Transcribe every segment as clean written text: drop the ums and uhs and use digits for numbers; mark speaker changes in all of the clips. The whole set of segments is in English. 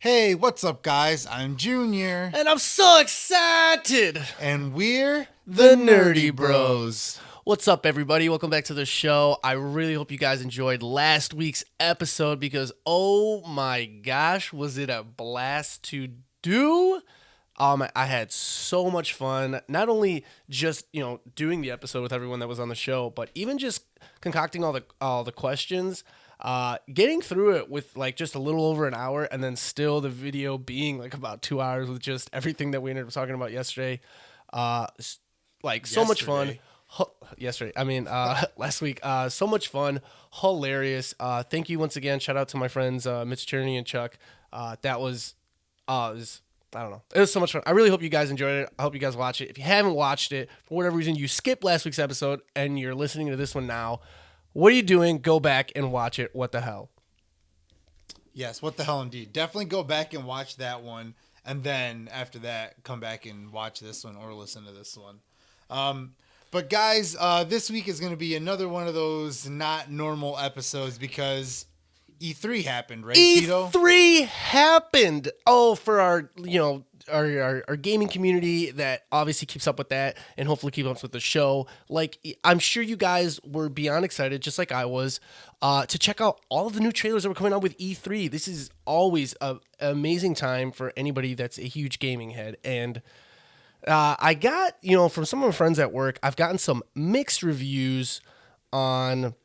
Speaker 1: Hey, what's up, guys? I'm Junior.
Speaker 2: And I'm so excited.
Speaker 1: And we're
Speaker 2: The Nerdy Bros. What's up, everybody? Welcome back to the show. I really hope you guys enjoyed last week's episode because, oh my gosh, was it a blast to do? I had so much fun, not only just, doing the episode with everyone that was on the show, but even just concocting all the questions. Getting through it with like just a little over an hour, and then still the video being like about 2 hours with just everything that we ended up talking about yesterday. So much fun. Yesterday, last week. So much fun, hilarious. Thank you once again. Shout out to my friends Mitch Tierney and Chuck. That was, I don't know. It was so much fun. I really hope you guys enjoyed it. I hope you guys watch it. If you haven't watched it, for whatever reason, you skipped last week's episode and you're listening to this one now. What are you doing? Go back and watch it. What the hell?
Speaker 1: Yes, what the hell indeed. Definitely go back and watch that one. And then after that, come back and watch this one or listen to this one. But guys, this week is going to be another one of those not normal episodes because E3 happened, right, Tito?
Speaker 2: E3 happened. Oh, for our gaming community that obviously keeps up with that and hopefully keeps up with the show. Like, I'm sure you guys were beyond excited, just like I was, to check out all of the new trailers that were coming out with E3. This is always an amazing time for anybody that's a huge gaming head. And I got, from some of my friends at work, I've gotten some mixed reviews on,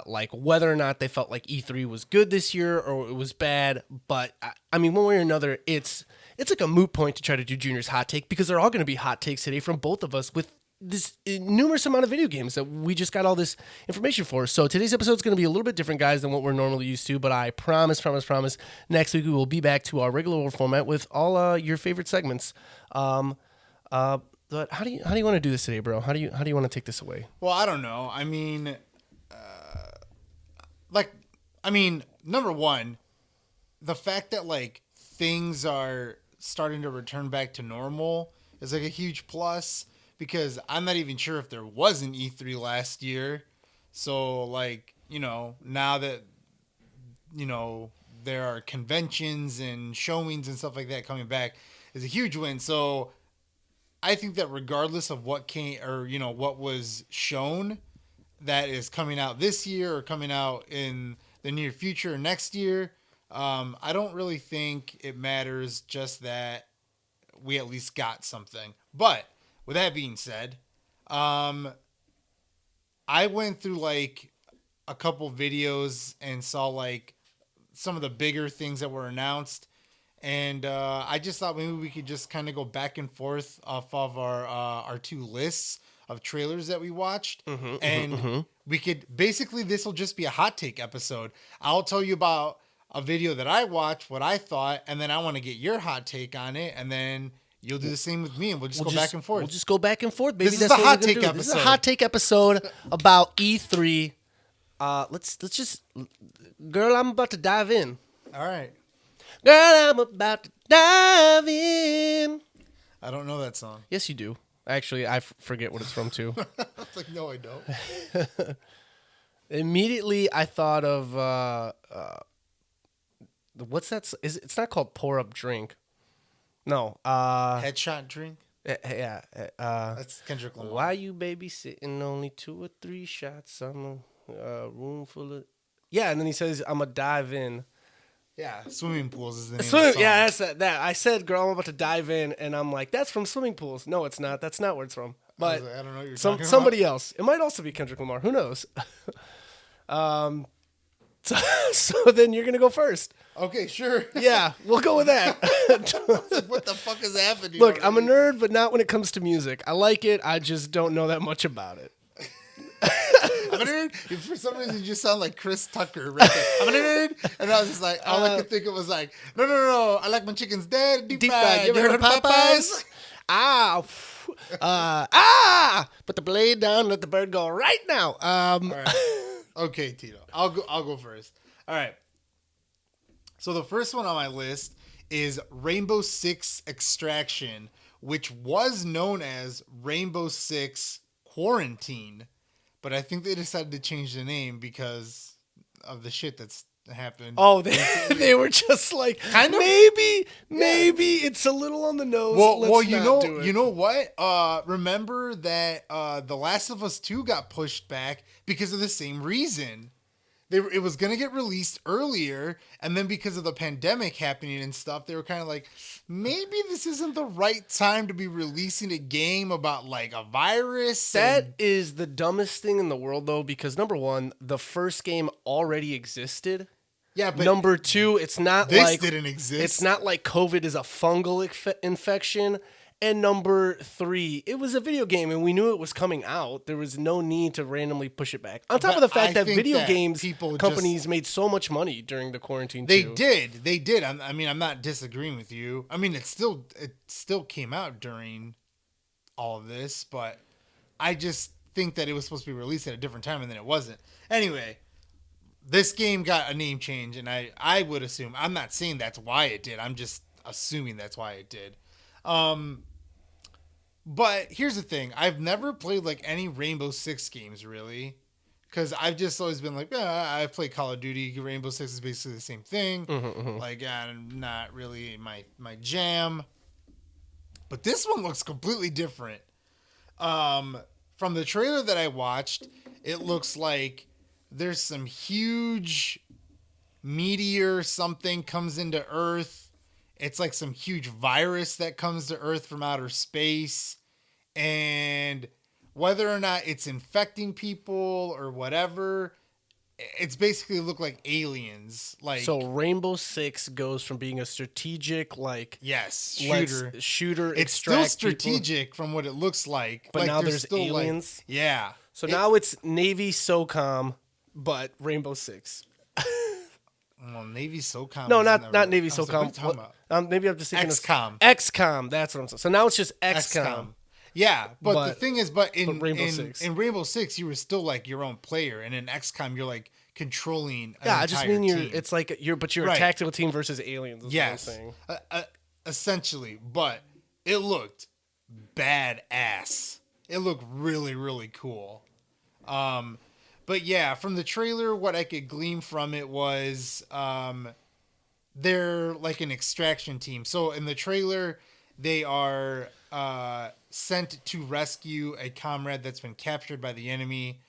Speaker 2: like whether or not they felt like E3 was good this year or it was bad. But I mean, one way or another, it's like a moot point to try to do Junior's hot take because they're all going to be hot takes today from both of us with this numerous amount of video games that we just got all this information for. So today's episode is going to be a little bit different, guys, than what we're normally used to. But I promise, next week we will be back to our regular format with all your favorite segments. But how do you want to do this today, bro? How do you want to take this away?
Speaker 1: Well, I don't know. Number one, the fact that like things are starting to return back to normal is like a huge plus because I'm not even sure if there was an E3 last year. So like, now that, there are conventions and showings and stuff like that coming back is a huge win. So I think that regardless of what came or, what was shown that is coming out this year or coming out in the near future or next year, I don't really think it matters, just that we at least got something. But with that being said, I went through like a couple videos and saw like some of the bigger things that were announced. And I just thought maybe we could just kind of go back and forth off of our two lists of trailers that we watched. We could basically, this will just be a hot take episode. I'll tell you about a video that I watched, what I thought, and then I want to get your hot take on it, and then you'll do the same with me, and we'll just go back and forth.
Speaker 2: We'll just go back and forth, baby.
Speaker 1: This is the hot take episode.
Speaker 2: This is a hot take episode about E3. Let's just, girl, I'm about to dive in.
Speaker 1: All right.
Speaker 2: Girl, I'm about to dive in.
Speaker 1: I don't know that song.
Speaker 2: Yes, you do. Actually, I forget what it's from, too.
Speaker 1: I was like, no, I don't.
Speaker 2: Immediately, I thought of, what's that? It's not called Pour Up Drink. No.
Speaker 1: Headshot Drink?
Speaker 2: Yeah.
Speaker 1: That's Kendrick Lamar.
Speaker 2: Why you babysitting only 2 or 3 shots? I'm a room full of... Yeah, and then he says, I'm going to dive in.
Speaker 1: Yeah, Swimming Pools is the name of the song.
Speaker 2: Yeah, that's that. I said, girl, I'm about to dive in, and I'm like, that's from Swimming Pools. No, it's not. That's not where it's from. But
Speaker 1: I don't know what you're talking
Speaker 2: somebody else. It might also be Kendrick Lamar. Who knows? So then you're going to go first.
Speaker 1: Okay, sure.
Speaker 2: Yeah, we'll go with that.
Speaker 1: What the fuck is happening?
Speaker 2: Look, I'm a nerd, but not when it comes to music. I like it. I just don't know that much about it.
Speaker 1: I'm a nerd. For some reason, you just sound like Chris Tucker right there. I'm a nerd. And I was just like, all I could think of was like, no. I like my chickens dead, deep fried.
Speaker 2: You ever heard of Popeyes? Put the blade down, let the bird go right now.
Speaker 1: All right. Okay, Tito. I'll go first. All right. So the first one on my list is Rainbow Six Extraction, which was known as Rainbow Six Quarantine. But I think they decided to change the name because of the shit that's happened.
Speaker 2: Oh, they were just like,
Speaker 1: Kind of.
Speaker 2: maybe it's a little on the nose. Let's not do it.
Speaker 1: You know what? Remember that The Last of Us 2 got pushed back because of the same reason. It was going to get released earlier, and then because of the pandemic happening and stuff, they were kind of like, maybe this isn't the right time to be releasing a game about like a virus.
Speaker 2: That is the dumbest thing in the world, though, because number one, the first game already existed.
Speaker 1: Yeah, but
Speaker 2: number two, it's not
Speaker 1: this
Speaker 2: like
Speaker 1: didn't exist.
Speaker 2: It's not like COVID is a fungal infection. And number three, it was a video game, and we knew it was coming out. There was no need to randomly push it back. On top of the fact that video games companies made so much money during the quarantine.
Speaker 1: They did. I'm not disagreeing with you. I mean, it still came out during all of this, but I just think that it was supposed to be released at a different time, and then it wasn't. Anyway, this game got a name change, and I would assume, I'm not saying that's why it did. I'm just assuming that's why it did. But here's the thing. I've never played like any Rainbow Six games really. Because I've just always been like, I play Call of Duty. Rainbow Six is basically the same thing. Like, I'm not really my jam. But this one looks completely different. From the trailer that I watched, it looks like there's some huge meteor something comes into Earth. It's like some huge virus that comes to Earth from outer space. And whether or not it's infecting people or whatever, it's basically look like aliens. Like,
Speaker 2: so Rainbow Six goes from being a strategic, like, shooter.
Speaker 1: It's still strategic from what it looks like.
Speaker 2: But
Speaker 1: like,
Speaker 2: now there's
Speaker 1: still
Speaker 2: aliens.
Speaker 1: Like, yeah.
Speaker 2: So now it's Navy SOCOM, but Rainbow Six.
Speaker 1: Well, Navy SOCOM.
Speaker 2: No, not Navy SOCOM.
Speaker 1: What are you talking about?
Speaker 2: Maybe I'm just thinking
Speaker 1: XCOM.
Speaker 2: XCOM. That's what I'm saying. So now it's just XCOM.
Speaker 1: Yeah, but the thing is, in Rainbow Six, you were still like your own player, and in XCOM, you're like controlling.
Speaker 2: I just mean
Speaker 1: team.
Speaker 2: It's like you're a tactical team versus aliens. Is
Speaker 1: yes,
Speaker 2: what I'm saying.
Speaker 1: Essentially, but it looked badass. It looked really, really cool. But yeah, from the trailer, what I could glean from it was they're like an extraction team. So in the trailer, they are sent to rescue a comrade that's been captured by the enemy,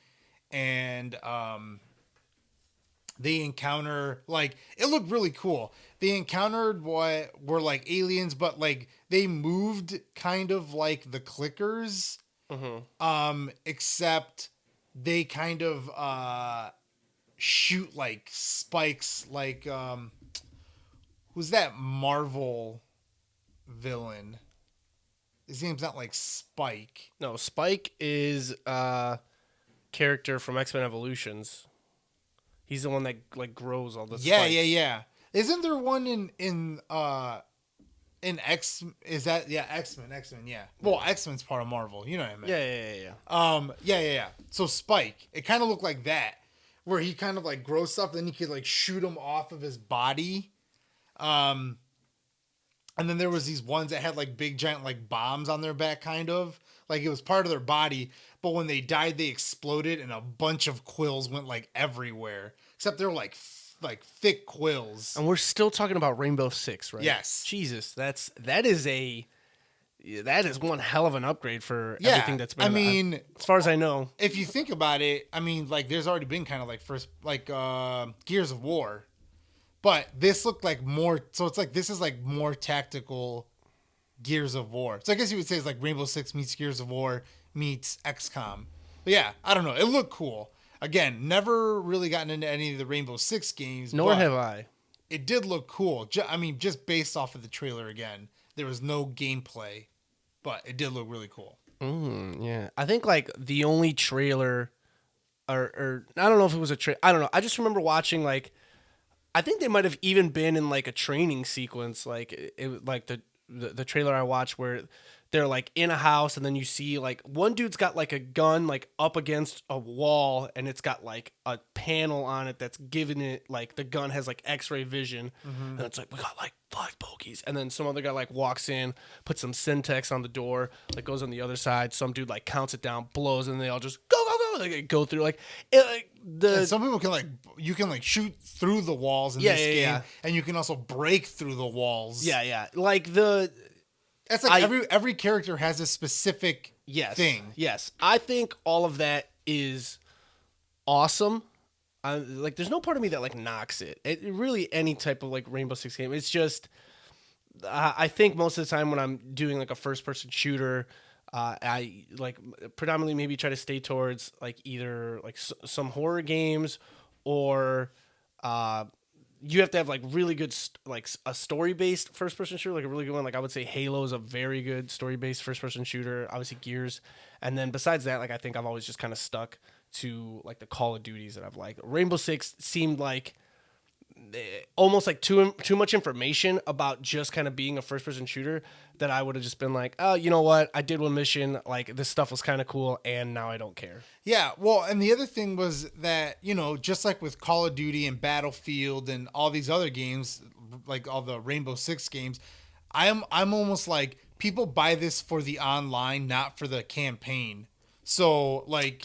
Speaker 1: and they encounter, like, it looked really cool. They encountered what were like aliens, but like they moved kind of like the clickers, except they kind of shoot like spikes, like who's that Marvel villain? His name's not like Spike.
Speaker 2: No, Spike is a character from X-Men Evolutions. He's the one that like grows all the spikes.
Speaker 1: Yeah. Isn't there one in X? Is that X-Men? Yeah. Well, X-Men's part of Marvel. You know what I mean? Yeah. So Spike, it kind of looked like that, where he kind of like grows stuff, then he could like shoot him off of his body. And then there was these ones that had like big giant like bombs on their back, kind of like it was part of their body. But when they died, they exploded, and a bunch of quills went like everywhere. Except they're like thick quills.
Speaker 2: And we're still talking about Rainbow Six, right?
Speaker 1: Yes.
Speaker 2: Jesus, that is one hell of an upgrade for everything that's been.
Speaker 1: I mean,
Speaker 2: as far as I know,
Speaker 1: if you think about it, I mean, like there's already been kind of like Gears of War. But this looked like more, so it's like this is like more tactical Gears of War. So I guess you would say it's like Rainbow Six meets Gears of War meets XCOM. But yeah, I don't know. It looked cool. Again, never really gotten into any of the Rainbow Six games.
Speaker 2: Nor have I.
Speaker 1: It did look cool. I mean, just based off of the trailer again. There was no gameplay, but it did look really cool.
Speaker 2: Yeah. I think like the only trailer, or I don't know if it was a trailer. I don't know. I just remember watching like, I think they might have even been in like a training sequence, like it like the trailer I watched where they're like in a house, and then you see like one dude's got like a gun like up against a wall, and it's got like a panel on it that's giving it like the gun has like X-ray vision, and it's like we got like 5 pokies, and then some other guy like walks in, puts some Syntex on the door, like goes on the other side, some dude like counts it down, blows, and they all just go, like go through like,
Speaker 1: And some people can you can shoot through the walls in this game, and you can also break through the walls.
Speaker 2: Yeah. Like
Speaker 1: it's like every character has a specific thing.
Speaker 2: Yes, I think all of that is awesome. Like, there's no part of me that like knocks it. Really, any type of like Rainbow Six game. It's just, I think most of the time when I'm doing like a first person shooter, I like predominantly maybe try to stay towards like either like some horror games or you have to have like really good like a story based first person shooter, like a really good one. Like I would say Halo is a very good story based first person shooter. Obviously Gears, and then besides that, like I think I've always just kind of stuck to like the Call of Duties that I've liked. Rainbow Six seemed like almost like too much information about just kind of being a first person shooter that I would have just been like, oh, you know what? I did one mission. Like this stuff was kind of cool. And now I don't care.
Speaker 1: Yeah. Well, and the other thing was that, just like with Call of Duty and Battlefield and all these other games, like all the Rainbow Six games, I'm almost like people buy this for the online, not for the campaign. So like,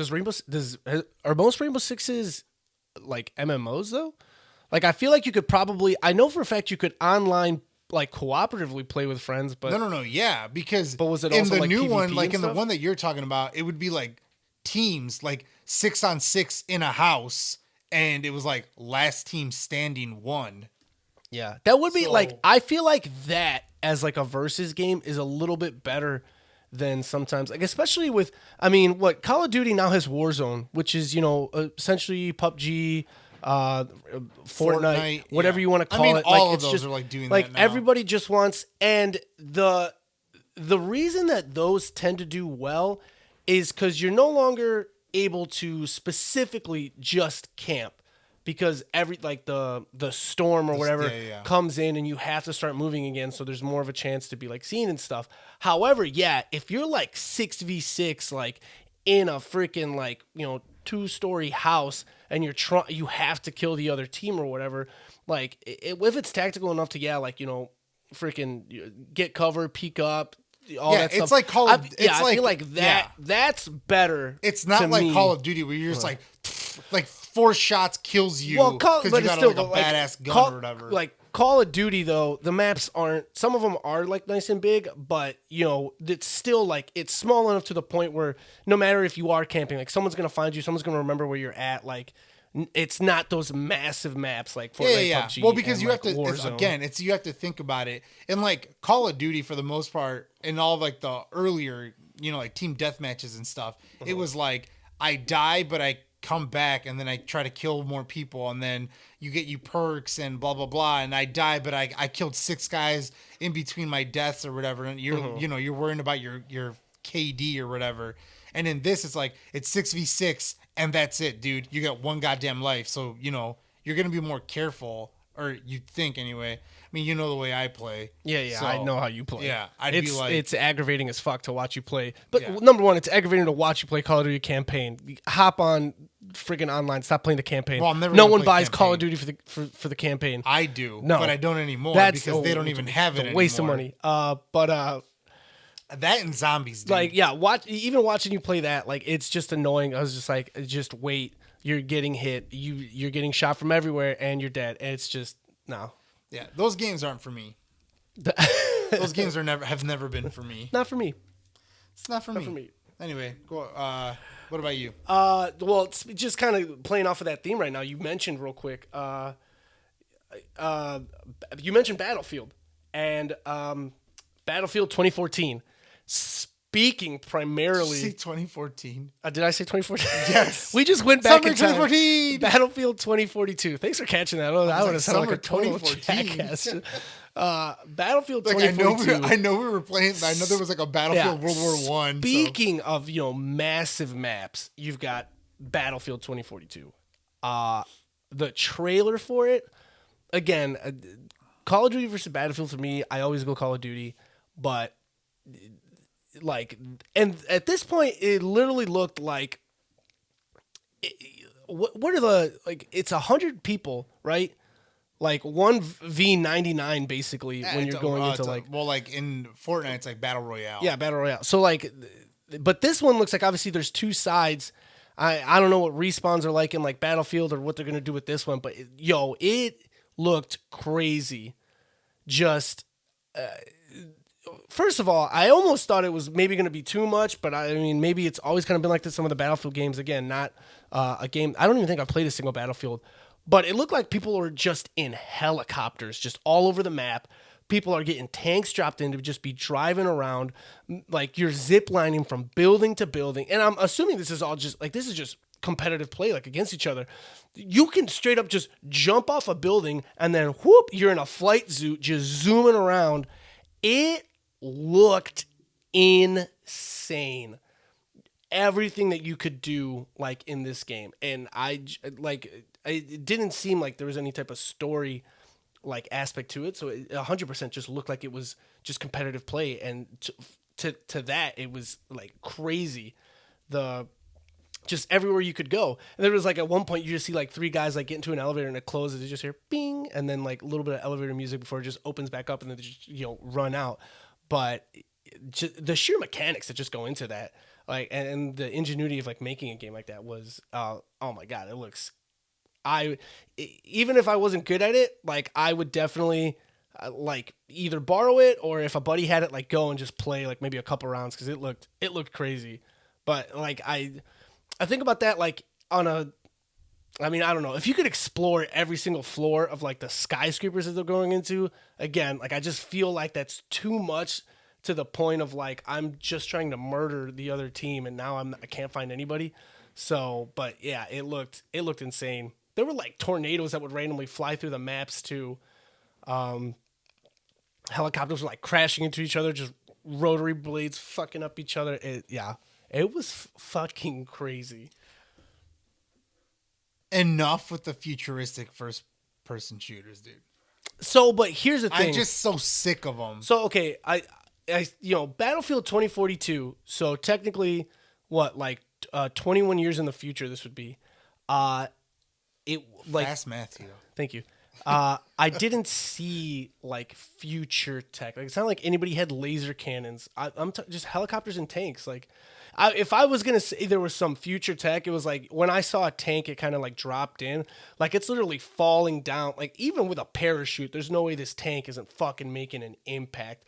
Speaker 2: are most Rainbow Sixes like MMOs though? Like I feel like you could probably, I know for a fact you could online like cooperatively play with friends, but
Speaker 1: no, yeah, because
Speaker 2: but was it
Speaker 1: in
Speaker 2: also
Speaker 1: the
Speaker 2: like
Speaker 1: new
Speaker 2: PvP
Speaker 1: one, like in
Speaker 2: stuff?
Speaker 1: the one that you're talking about, it would be like teams, like 6-on-6 in a house, and it was like last team standing won.
Speaker 2: Yeah, that would be like, I feel like that as like a versus game is a little bit better than sometimes, like especially with, I mean, what Call of Duty now has Warzone, which is essentially PUBG, Fortnite, whatever you want to call it.
Speaker 1: All
Speaker 2: like,
Speaker 1: of those are like doing
Speaker 2: like
Speaker 1: that now.
Speaker 2: everybody just wants, and the reason that those tend to do well is because you're no longer able to specifically just camp. Because the storm or whatever comes in and you have to start moving again, so there's more of a chance to be like seen and stuff. However, yeah, if you're like 6v6 like in a freaking like 2-story house and you have to kill the other team or whatever, like if it's tactical enough to freaking get cover, peek up. All that stuff.
Speaker 1: It's like Call of Duty.
Speaker 2: I feel like that. That's better.
Speaker 1: It's not like Call of Duty where you're just like 4 shots kills you
Speaker 2: because
Speaker 1: you got like a badass gun or whatever.
Speaker 2: Like Call of Duty though, the maps aren't. Some of them are like nice and big, but it's still like it's small enough to the point where no matter if you are camping, like someone's gonna find you, someone's gonna remember where you're at. Like it's not those massive maps like Fortnite, PUBG.
Speaker 1: Well, because you
Speaker 2: like
Speaker 1: have to you have to think about it. And like Call of Duty for the most part, in all like the earlier like team deathmatches and stuff, it was like I die but I come back and then I try to kill more people and then you get perks and blah blah blah, and I die but I killed 6 guys in between my deaths or whatever, and you're you're worrying about your KD or whatever. And in this it's like it's 6v6 and that's it, dude. You got 1 goddamn life, so you're gonna be more careful, or you think anyway. I mean, the way I play.
Speaker 2: Yeah, so, I know how you play.
Speaker 1: Yeah,
Speaker 2: it's aggravating as fuck to watch you play. But number one, it's aggravating to watch you play Call of Duty campaign. Hop on friggin' online. Stop playing the campaign.
Speaker 1: Well,
Speaker 2: no one buys campaign. Call of Duty for the campaign.
Speaker 1: I do,
Speaker 2: no,
Speaker 1: but I don't anymore because they don't even have it anymore.
Speaker 2: Waste of money. But
Speaker 1: that and zombies, dude.
Speaker 2: Like, yeah, even watching you play that, like, it's just annoying. I was just like, just wait. You're getting hit. You're getting shot from everywhere, and you're dead. And it's just no.
Speaker 1: Yeah, those games aren't for me. Those games have never been for me.
Speaker 2: Not for me.
Speaker 1: It's not for me. Anyway, go. What about you?
Speaker 2: Well, it's just kind of playing off of that theme right now. You mentioned real quick. You mentioned Battlefield and Battlefield 2014. Speaking primarily,
Speaker 1: Did you say 2014.
Speaker 2: Did I say 2014?
Speaker 1: Yes.
Speaker 2: We just went back
Speaker 1: Summer
Speaker 2: in time.
Speaker 1: 2014.
Speaker 2: Battlefield 2042. Thanks for catching that. I would have sounded like a total
Speaker 1: 2014.
Speaker 2: jackass. Battlefield
Speaker 1: Like
Speaker 2: 2042.
Speaker 1: I know we were playing. I know there was like a Battlefield World War One.
Speaker 2: Speaking of massive maps, you've got Battlefield 2042. The trailer for it, again, Call of Duty versus Battlefield for me. I always go Call of Duty, but like, and at this point, it literally looked like what are the like? It's 100 people, right? Like 1v99 basically when you're going into like
Speaker 1: in Fortnite it's like Battle Royale.
Speaker 2: Yeah, Battle Royale. So like, but this one looks like obviously there's 2 sides. I don't know what respawns are like in like Battlefield or what they're gonna do with this one, but it looked crazy. Just first of all, I almost thought it was maybe going to be too much, but I mean, maybe it's always kind of been like this. Some of the Battlefield games, again, not a game. I don't even think I've played a single Battlefield, but it looked like people were just in helicopters, just all over the map. People are getting tanks dropped in to just be driving around, like you're zip lining from building to building. And I'm assuming this is all just like this is just competitive play, like against each other. You can straight up just jump off a building and then whoop, you're in a flight suit just zooming around. It looked insane. Everything that you could do like in this game, and it didn't seem like there was any type of story like aspect to it, so it 100% just looked like it was just competitive play, and to that it was like crazy. The just everywhere you could go. And there was like at one point you just see like three guys like get into an elevator and it closes. You just hear bing, and then like a little bit of elevator music before it just opens back up, and then they just run out. But just, the sheer mechanics that just go into that, like, and the ingenuity of like making a game like that was, oh my god, it looks. Even if I wasn't good at it, like I would definitely like either borrow it or if a buddy had it, like go and just play like maybe a couple rounds because it looked crazy. But like I think about that like on a. I mean, I don't know. If you could explore every single floor of like the skyscrapers that they're going into, again, like I just feel like that's too much to the point of like I'm just trying to murder the other team and now I can't find anybody. So, but yeah, it looked insane. There were like tornadoes that would randomly fly through the maps too. Helicopters were like crashing into each other, just rotary blades fucking up each other. It was fucking crazy.
Speaker 1: Enough with the futuristic first person shooters, dude.
Speaker 2: So, but here's the thing.
Speaker 1: I'm just so sick of them.
Speaker 2: So, okay, I Battlefield 2042. So technically, what, like 21 years in the future this would be. It like
Speaker 1: Fast math, you.
Speaker 2: Thank you. I didn't see like future tech. Like it's not like anybody had laser cannons. I'm just helicopters and tanks. Like, if I was gonna say there was some future tech, it was like when I saw a tank, it kind of like dropped in. Like it's literally falling down. Like even with a parachute, there's no way this tank isn't fucking making an impact.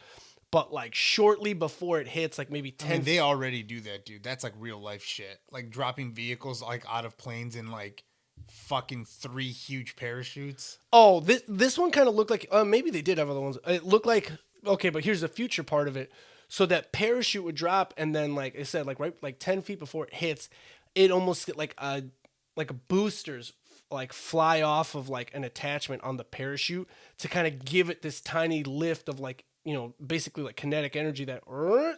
Speaker 2: But like shortly before it hits, like maybe 10.
Speaker 1: I mean, they already do that, dude. That's like real life shit. Like dropping vehicles like out of planes in like fucking 3 huge parachutes.
Speaker 2: Oh, this one kind of looked like maybe they did have other ones. It looked like okay, but here's the future part of it. So that parachute would drop, and then like I said, like right like 10 feet before it hits, it almost get like a boosters like fly off of like an attachment on the parachute to kind of give it this tiny lift of like basically like kinetic energy that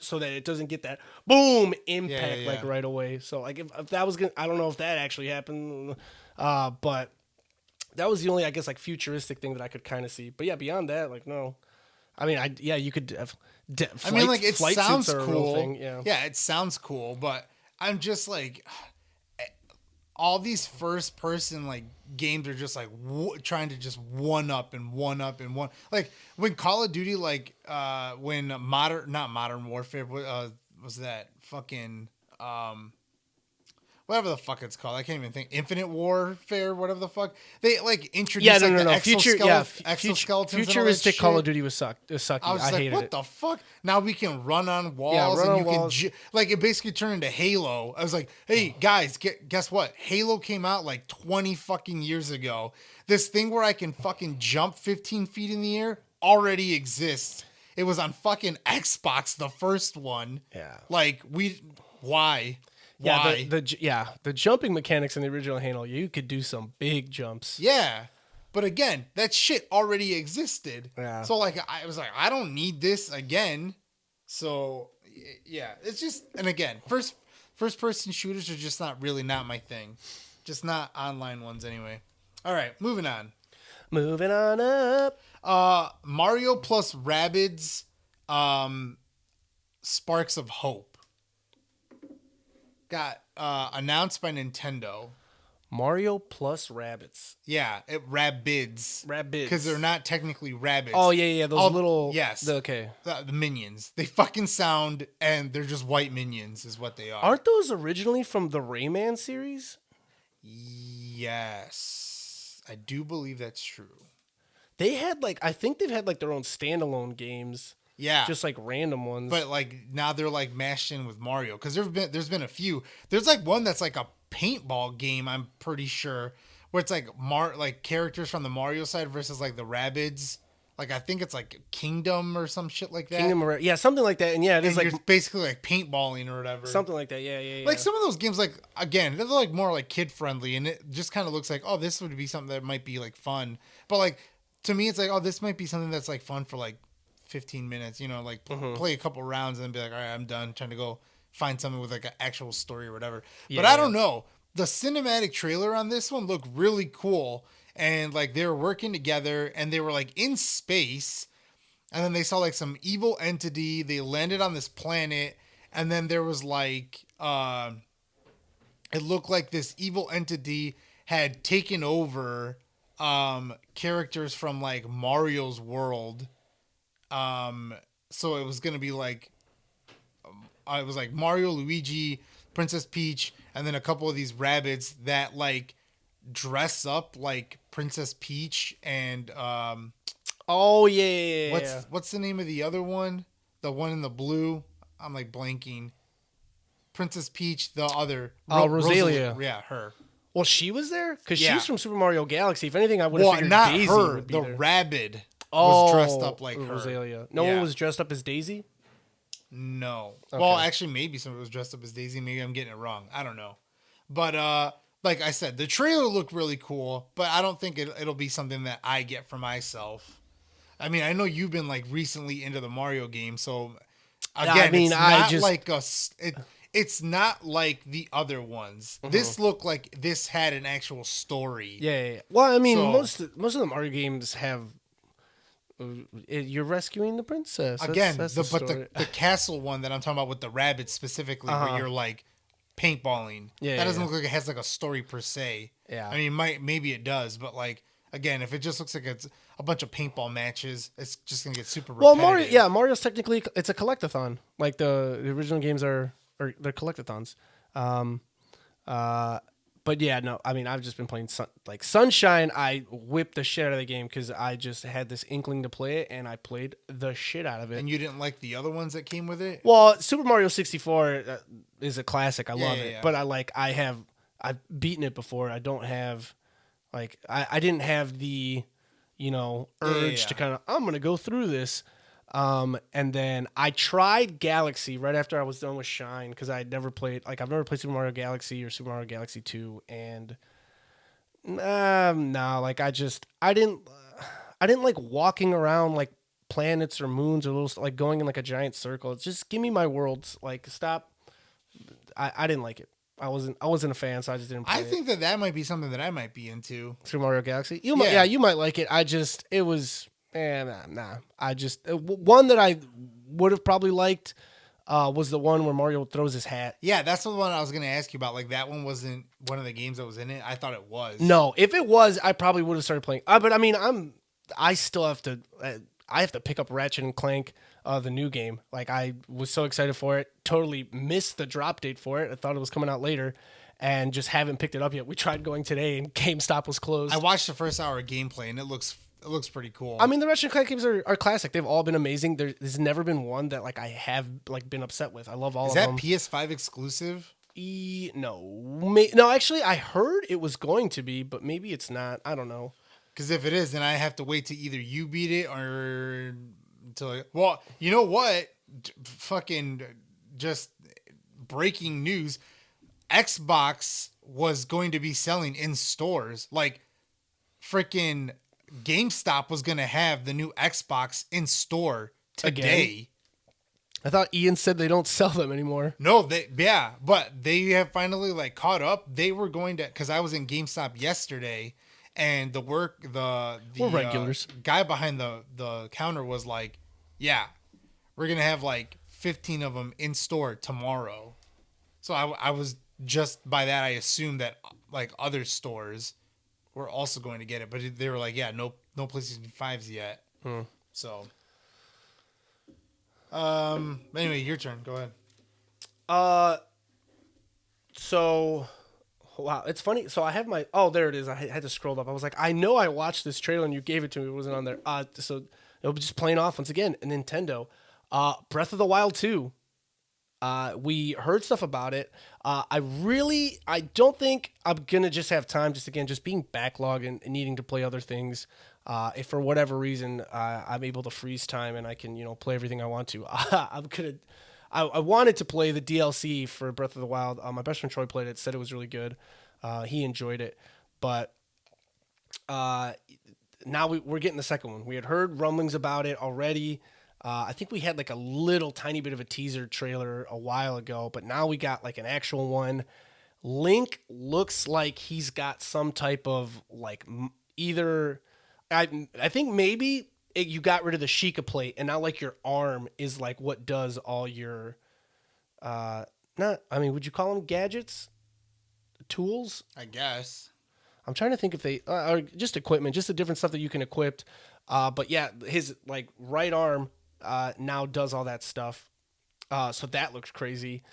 Speaker 2: so that it doesn't get that boom impact like right away. So like if that was gonna, I don't know if that actually happened, but that was the only I guess like futuristic thing that I could kind of see. But yeah, beyond that, like no. I mean, you could have.
Speaker 1: I mean, like it sounds cool.
Speaker 2: Yeah,
Speaker 1: it sounds cool, but I'm just like, all these first person like games are just like trying to just one up. Like when Call of Duty, like when not Modern Warfare, was that fucking whatever the fuck it's called. I can't even think. Infinite Warfare, whatever the fuck. They like introduced exoskeletons.
Speaker 2: Futuristic Call of Duty was sucky.
Speaker 1: I was like, what the fuck? Now we can run on walls can like it basically turned into Halo. I was like, hey guys, guess what? Halo came out like 20 fucking years ago. This thing where I can fucking jump 15 feet in the air already exists. It was on fucking Xbox, the first one.
Speaker 2: Yeah.
Speaker 1: Like why?
Speaker 2: Yeah, the jumping mechanics in the original Halo, you could do some big jumps.
Speaker 1: Yeah, but again, that shit already existed.
Speaker 2: Yeah.
Speaker 1: So like, I was like, I don't need this again. So yeah, it's just, and again, first person shooters are just not my thing. Just not online ones anyway. All right, moving on.
Speaker 2: Moving on up.
Speaker 1: Mario plus Rabbids, Sparks of Hope. Got announced by Nintendo.
Speaker 2: Mario plus rabbits.
Speaker 1: Yeah, Rabbids.
Speaker 2: Rabbids.
Speaker 1: Because they're not technically rabbits.
Speaker 2: Oh, yeah. Those little...
Speaker 1: Yes.
Speaker 2: Okay.
Speaker 1: The minions. They fucking sound, and they're just white minions is what they are.
Speaker 2: Aren't those originally from the Rayman series?
Speaker 1: Yes. I do believe that's true.
Speaker 2: They had, like... I think they've had, like, their own standalone games.
Speaker 1: Yeah.
Speaker 2: Just, like, random ones.
Speaker 1: But, like, now they're, like, mashed in with Mario. Because there's been a few. There's, like, one that's, like, a paintball game, I'm pretty sure, where it's like characters from the Mario side versus like the Rabbids. Like I think it's like Kingdom or some shit like that.
Speaker 2: Yeah, something like that. And yeah, it is like
Speaker 1: you're basically like paintballing or whatever.
Speaker 2: Something like that. Yeah.
Speaker 1: Like some of those games, like again, they're like more like kid friendly, and it just kind of looks like, oh, this would be something that might be like fun. But like to me, it's like, oh, this might be something that's like fun for like 15 minutes. You know, like play a couple rounds and then be like, all right, I'm done. Trying to go find something with like an actual story or whatever. But I don't know. The cinematic trailer on this one looked really cool, and like they were working together and they were like in space, and then they saw like some evil entity. They landed on this planet, and then there was like it looked like this evil entity had taken over characters from like Mario's world. So it was gonna be like it was like Mario, Luigi, Princess Peach, and then a couple of these rabbits that like dress up like Princess Peach and
Speaker 2: oh yeah.
Speaker 1: What's the name of the other one? The one in the blue. I'm like blanking. Princess Peach, the other
Speaker 2: Rosalia.
Speaker 1: Yeah, her.
Speaker 2: Well, she was there because she's from Super Mario Galaxy. If anything, I would have figured
Speaker 1: not
Speaker 2: Daisy
Speaker 1: her.
Speaker 2: would be
Speaker 1: The
Speaker 2: there.
Speaker 1: rabbit was dressed up like her.
Speaker 2: Rosalia. No one was dressed up as Daisy.
Speaker 1: No.
Speaker 2: Okay.
Speaker 1: Well, actually, maybe somebody was dressed up as Daisy. Maybe I'm getting it wrong. I don't know. But like I said, the trailer looked really cool, but I don't think it'll be something that I get for myself. I mean, I know you've been like recently into the Mario game, so again, it's not like the other ones. Mm-hmm. This looked like this had an actual story.
Speaker 2: Yeah. Well, I mean, most of the Mario games have. You're rescuing the princess. That's
Speaker 1: the castle one that I'm talking about with the rabbits specifically, where you're like paintballing. Yeah, that doesn't look like it has like a story per se.
Speaker 2: Yeah,
Speaker 1: I mean, maybe it does, but like again, if it just looks like it's a bunch of paintball matches, it's just gonna get super repetitive.
Speaker 2: Well, Mario's technically it's a collectathon. Like the original games they're collectathons. But yeah, no, I mean, I've just been playing Sunshine. I whipped the shit out of the game because I just had this inkling to play it, and I played the shit out of it.
Speaker 1: And you didn't like the other ones that came with it?
Speaker 2: Well, Super Mario 64 is a classic. I love it. Yeah. But I've beaten it before. I don't have, I didn't have the, urge to kind of, I'm going to go through this. And then I tried Galaxy right after I was done with Shine because I've never played Super Mario Galaxy or Super Mario Galaxy 2, and I didn't like walking around like planets or moons or little like going in like a giant circle. It's just give me my worlds. Like stop. I didn't like it. I wasn't a fan, so I just didn't play
Speaker 1: I think that might be something that I might be into.
Speaker 2: Super Mario Galaxy. You might like it. It was. Nah. I just one that I would have probably liked was the one where Mario throws his hat.
Speaker 1: Yeah, that's the one I was going to ask you about. Like that one wasn't one of the games that was in it. I thought it was.
Speaker 2: No, if it was, I probably would have started playing. But I mean, I still have to. I have to pick up Ratchet and Clank, the new game. Like I was so excited for it. Totally missed the drop date for it. I thought it was coming out later. And just haven't picked it up yet. We tried going today, and GameStop was closed.
Speaker 1: I watched the first hour of gameplay, and it looks pretty cool.
Speaker 2: I mean, the Ratchet and Clank games are classic. They've all been amazing. There's never been one that like I have like been upset with. I love all of them.
Speaker 1: Is that PS5 exclusive?
Speaker 2: No. Actually, I heard it was going to be, but maybe it's not. I don't know.
Speaker 1: Because if it is, then I have to wait to either you beat it or until. Well, you know what? Fucking just breaking news. Xbox was going to be selling in stores. Like freaking GameStop was going to have the new Xbox in store today.
Speaker 2: Again? I thought Ian said they don't sell them anymore.
Speaker 1: No, but they have finally like caught up. They were going to, because I was in GameStop yesterday, and the
Speaker 2: regulars.
Speaker 1: Guy behind the counter was like, yeah, we're going to have like 15 of them in store tomorrow. So I was just by that, I assumed that like other stores were also going to get it, but they were like, yeah, no PlayStation 5s yet. So, anyway, your turn. Go ahead.
Speaker 2: So, wow, it's funny. So I have my. Oh, there it is. I had to scroll up. I was like, I know I watched this trailer and you gave it to me. It wasn't on there. So it was just playing off once again. Nintendo, Breath of the Wild 2. We heard stuff about it. I don't think I'm gonna just have time. Just being backlogged and needing to play other things. If for whatever reason I'm able to freeze time and I can play everything I want to, I wanted to play the DLC for Breath of the Wild. My best friend Troy played it, said it was really good. He enjoyed it, but now we're getting the second one. We had heard rumblings about it already. I think we had like a little tiny bit of a teaser trailer a while ago, but now we got like an actual one. Link looks like he's got some type of like either. I think maybe you got rid of the Sheikah plate, and now like your arm is like what does all your. Would you call them gadgets? Tools?
Speaker 1: I guess.
Speaker 2: I'm trying to think if they are just equipment, just the different stuff that you can equip. But yeah, his like right arm now does all that stuff. So that looks crazy.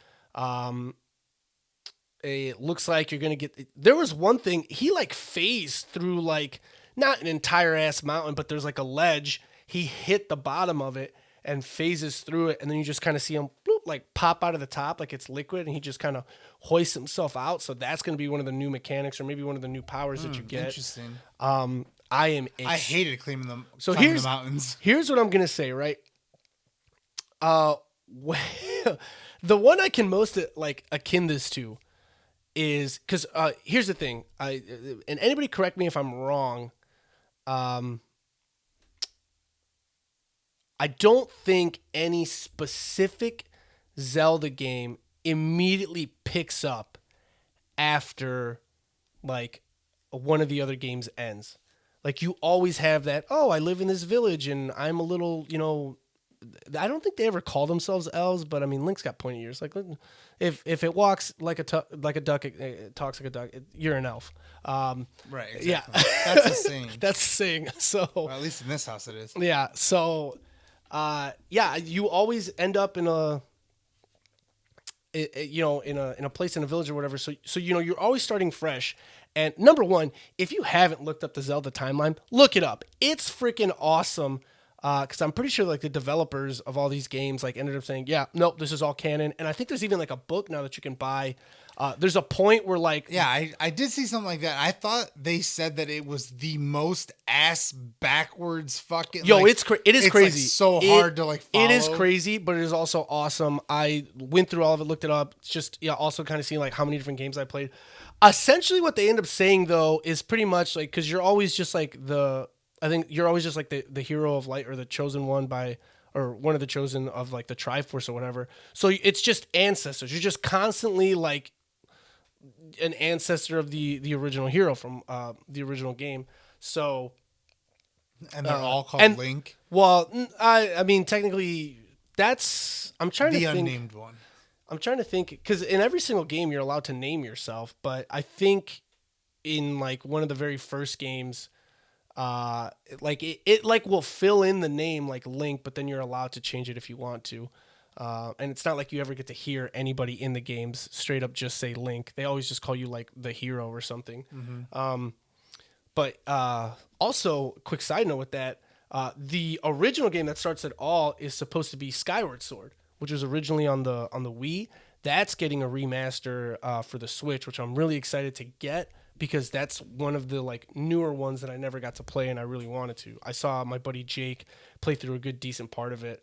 Speaker 2: It looks like you're gonna get. There was one thing he like phased through like not an entire ass mountain, but there's like a ledge. He hit the bottom of it and phases through it, and then you just kind of see him bloop, like pop out of the top like it's liquid, and he just kind of hoists himself out. So that's gonna be one of the new mechanics, or maybe one of the new powers that you get.
Speaker 1: Interesting.
Speaker 2: I
Speaker 1: hated climbing the mountains.
Speaker 2: Here's what I'm gonna say, right? The one I can most like akin this to is because here's the thing. And anybody correct me if I'm wrong. I don't think any specific Zelda game immediately picks up after like one of the other games ends. Like you always have that, oh, I live in this village and I'm a little, I don't think they ever call themselves elves, but I mean, Link's got pointy ears. Like, if it walks like a duck, it talks like a duck. You're an elf.
Speaker 1: Right. Exactly.
Speaker 2: Yeah,
Speaker 1: That's the saying.
Speaker 2: That's the saying. So,
Speaker 1: well, at least in this house, it is.
Speaker 2: Yeah. So, you always end up in a place in a village or whatever. So you're always starting fresh. And number one, if you haven't looked up the Zelda timeline, look it up. It's freaking awesome. Because I'm pretty sure like the developers of all these games like ended up saying, yeah, nope, this is all canon. And I think there's even like a book now that you can buy. There's a point where like,
Speaker 1: yeah, I did see something like that. I thought they said that it was the most ass backwards fucking.
Speaker 2: Yo,
Speaker 1: like,
Speaker 2: it is crazy.
Speaker 1: Like so hard to like follow.
Speaker 2: It is crazy, but it is also awesome. I went through all of it, looked it up. It's just also kind of seeing like how many different games I played. Essentially, what they end up saying though is pretty much like because you're always just like I think you're always just like the hero of light or the chosen one or one of the chosen of like the Triforce or whatever. So it's just ancestors. You're just constantly like an ancestor of the original hero from the original game. So,
Speaker 1: and they're all called Link.
Speaker 2: Well, I mean technically I'm trying to think.
Speaker 1: The unnamed one.
Speaker 2: I'm trying to think because in every single game you're allowed to name yourself, but I think in like one of the very first games. Like it like will fill in the name like Link, but then you're allowed to change it if you want to. And it's not like you ever get to hear anybody in the games straight up just say Link. They always just call you like the hero or something. Mm-hmm. But also, quick side note with that, the original game that starts it all is supposed to be Skyward Sword, which was originally on the Wii. That's getting a remaster for the Switch, which I'm really excited to get. Because that's one of the like newer ones that I never got to play and I really wanted to. I saw my buddy Jake play through a good decent part of it.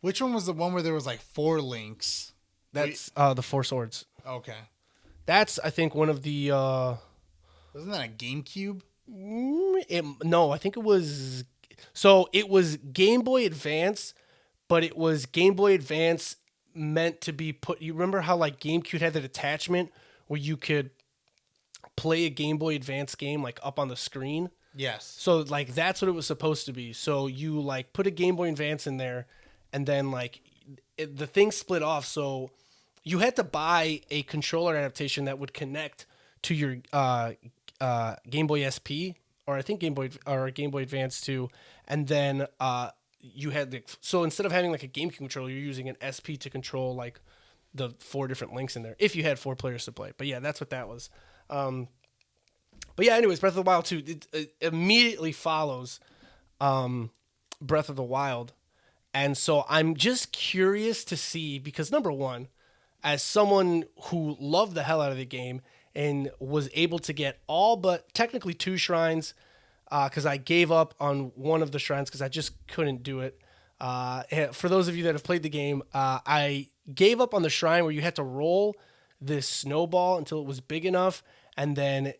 Speaker 1: Which one was the one where there was like 4 links?
Speaker 2: That's the 4 Swords.
Speaker 1: Okay.
Speaker 2: That's I think one of the
Speaker 1: wasn't that a GameCube?
Speaker 2: No, I think it was it was Game Boy Advance, but it was Game Boy Advance meant to be put. You remember how like GameCube had that attachment where you could play a Game Boy Advance game like up on the screen?
Speaker 1: Yes.
Speaker 2: So like that's what it was supposed to be. So you like put a Game Boy Advance in there, and then like the thing split off. So
Speaker 3: you had to buy a controller adaptation that would connect to your Game Boy SP, or I think Game Boy Advance too, and then you had so instead of having like a GameCube controller, you're using an SP to control like the 4 different links in there if you had 4 players to play. But yeah, that's what that was. But yeah, anyways, Breath of the Wild 2 it immediately follows Breath of the Wild. And so I'm just curious to see, because number one, as someone who loved the hell out of the game and was able to get all but technically 2 shrines, because I gave up on one of the shrines because I just couldn't do it. For those of you that have played the game, I gave up on the shrine where you had to roll this snowball until it was big enough, and then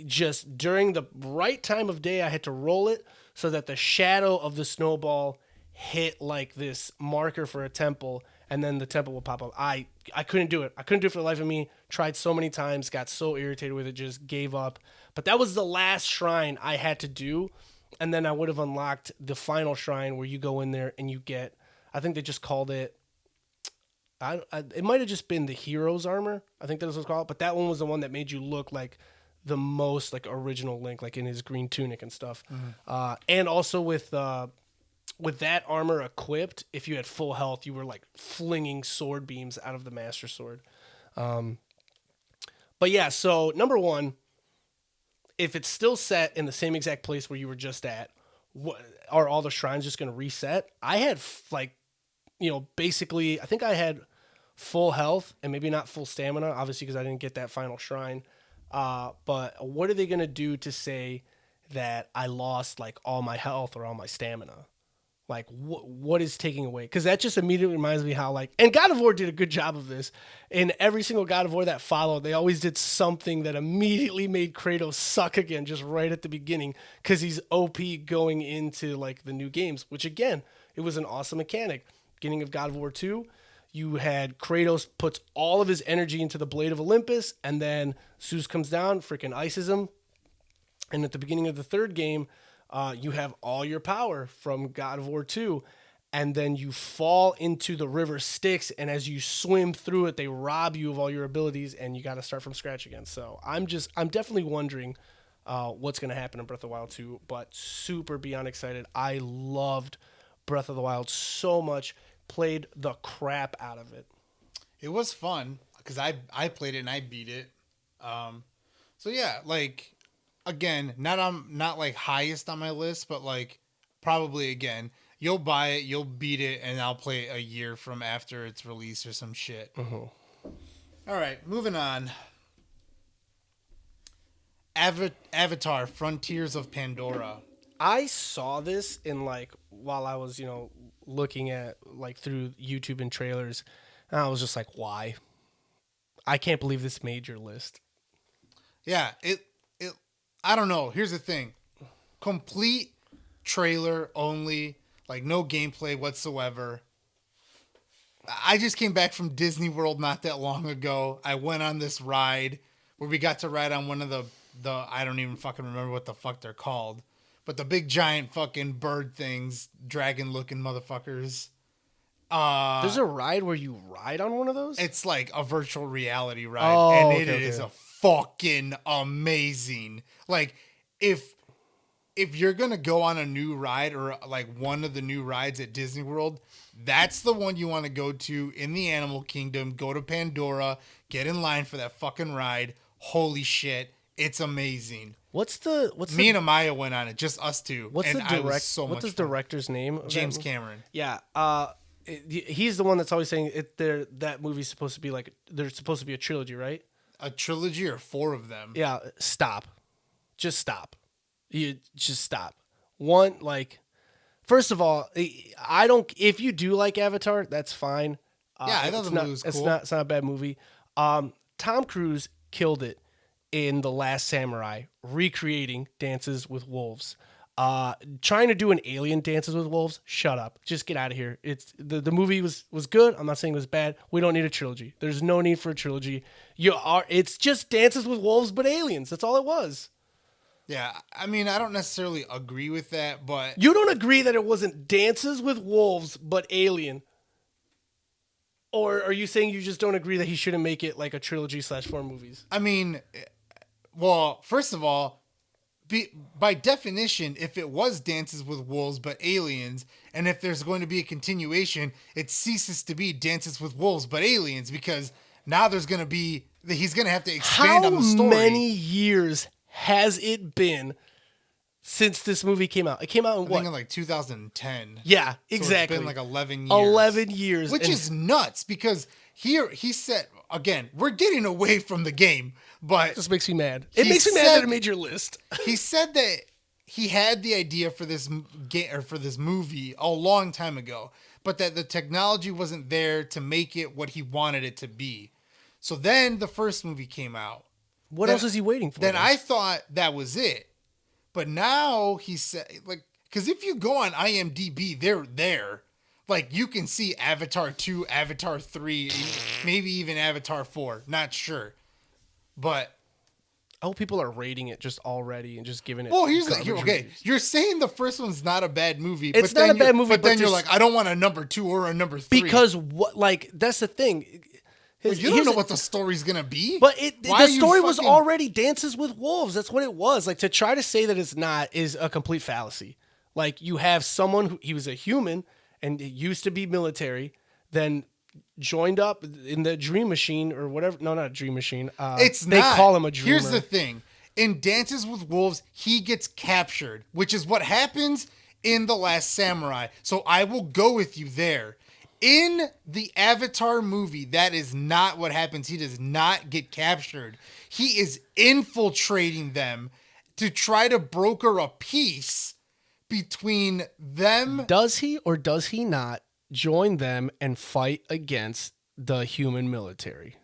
Speaker 3: just during the right time of day, I had to roll it so that the shadow of the snowball hit like this marker for a temple, and then the temple will pop up. I couldn't do it. I couldn't do it for the life of me. Tried so many times, got so irritated with it, just gave up. But that was the last shrine I had to do, and then I would have unlocked the final shrine where you go in there and you get, I think they just called it, it might have just been the hero's armor. I think that was what it's called. But that one was the one that made you look like the most like original Link, like in his green tunic and stuff. And also with that armor equipped, if you had full health, you were like flinging sword beams out of the Master Sword. But yeah, so number one, if it's still set in the same exact place where you were just at, are all the shrines just going to reset? I had basically, I think I had full health and maybe not full stamina, obviously because I didn't get that final shrine. But what are they going to do to say that I lost like all my health or all my stamina? Like what is taking away? Because that just immediately reminds me how and God of War did a good job of this. In every single God of War that followed, they always did something that immediately made Kratos suck again, just right at the beginning, because he's OP going into like the new games. Which again, it was an awesome mechanic. Beginning of God of War 2, you had Kratos puts all of his energy into the Blade of Olympus, and then Zeus comes down, freaking ices him. And at the beginning of the third game, you have all your power from God of War 2, and then you fall into the river Styx, and as you swim through it, they rob you of all your abilities, and you got to start from scratch again. So I'm definitely wondering what's going to happen in Breath of the Wild 2, but super beyond excited. I loved Breath of the Wild so much, played the crap out of it.
Speaker 1: It was fun because I played it and I beat it. So yeah, again, not like highest on my list, but like probably again, you'll buy it, you'll beat it, and I'll play it a year from after its release or some shit. All right, moving on. Avatar: Frontiers of Pandora.
Speaker 3: I saw this in while I was looking at through YouTube and trailers, and I was just like, why? I can't believe this made your list.
Speaker 1: Yeah, it I don't know. Here's the thing. Complete trailer only, no gameplay whatsoever. I just came back from Disney World not that long ago. I went on this ride where we got to ride on one of the I don't even fucking remember what the fuck they're called, but the big giant fucking bird things, dragon looking motherfuckers.
Speaker 3: There's a ride where you ride on one of those?
Speaker 1: It's like a virtual reality ride, and it is a fucking amazing. If you're gonna go on a new ride or one of the new rides at Disney World, that's the one you want to go to in the Animal Kingdom. Go to Pandora, get in line for that fucking ride. Holy shit, it's amazing. Me and Amaya went on it, just us two.
Speaker 3: What's the director's name?
Speaker 1: James Cameron.
Speaker 3: Yeah. He's the one that's always saying that movie's supposed to be there's supposed to be a trilogy, right?
Speaker 1: A trilogy or 4 of them?
Speaker 3: Yeah. Stop. Just stop. You just stop. One, first of all, I don't. If you do like Avatar, that's fine.
Speaker 1: Yeah, I thought the movie was cool.
Speaker 3: It's not a bad movie. Tom Cruise killed it in The Last Samurai, recreating Dances with Wolves. Trying to do an alien Dances with Wolves, shut up. Just get out of here. It's the movie was good. I'm not saying it was bad. We don't need a trilogy. There's no need for a trilogy. It's just Dances with Wolves but aliens. That's all it was.
Speaker 1: Yeah, I mean, I don't necessarily agree with that, but
Speaker 3: you don't agree that it wasn't Dances with Wolves but alien. Or are you saying you just don't agree that he shouldn't make it like a trilogy / 4 movies?
Speaker 1: I mean, well, first of all, by definition, if it was Dances with Wolves but aliens, and if there's going to be a continuation, it ceases to be Dances with Wolves but aliens, because now there's going to be he's going to have to expand on the story.
Speaker 3: How many years has it been since this movie came out? It came out in
Speaker 1: I
Speaker 3: what?
Speaker 1: think in like 2010.
Speaker 3: Yeah,
Speaker 1: So
Speaker 3: exactly.
Speaker 1: it's been like 11 years.
Speaker 3: 11 years.
Speaker 1: Which
Speaker 3: and
Speaker 1: is nuts, because here he said, again, we're getting away from the game, but
Speaker 3: just makes me mad. It
Speaker 1: He
Speaker 3: makes me mad
Speaker 1: said-
Speaker 3: that it made your list.
Speaker 1: he said that he had the idea for this game or for this movie a long time ago, but that the technology wasn't there to make it what he wanted it to be. So then the first movie came out.
Speaker 3: What
Speaker 1: Then-
Speaker 3: else is he waiting for?
Speaker 1: Then I thought that was it. But now he said, like, because if you go on IMDb, they're there. Like, you can see Avatar 2, Avatar 3, maybe even Avatar 4. Not sure. But,
Speaker 3: I hope people are rating it just already and just giving it.
Speaker 1: well, here's the
Speaker 3: garbage
Speaker 1: okay.
Speaker 3: reviews.
Speaker 1: You're saying the first one's not a bad movie.
Speaker 3: It's
Speaker 1: but then
Speaker 3: not a bad
Speaker 1: you're-
Speaker 3: movie,
Speaker 1: But
Speaker 3: but
Speaker 1: then you're
Speaker 3: just-
Speaker 1: like, I don't want a number 2 or a number 3.
Speaker 3: Because what? Like that's the thing.
Speaker 1: But you don't
Speaker 3: Here's
Speaker 1: know
Speaker 3: the-
Speaker 1: what the story's going to be.
Speaker 3: But
Speaker 1: Why
Speaker 3: the
Speaker 1: are you
Speaker 3: story was
Speaker 1: fucking-
Speaker 3: already Dances with Wolves. That's what it was. Like to try to say that it's not is a complete fallacy. Like you have someone who he was a human and he used to be military, then joined up in the Dream Machine or whatever. No, not a Dream Machine. They call him a dreamer.
Speaker 1: Here's the thing. In Dances with Wolves, he gets captured, which is what happens in The Last Samurai. So I will go with you there. In the Avatar movie, that is not what happens. He does not get captured. He is infiltrating them to try to broker a peace between them.
Speaker 3: Does he or does he not join them and fight against the human military?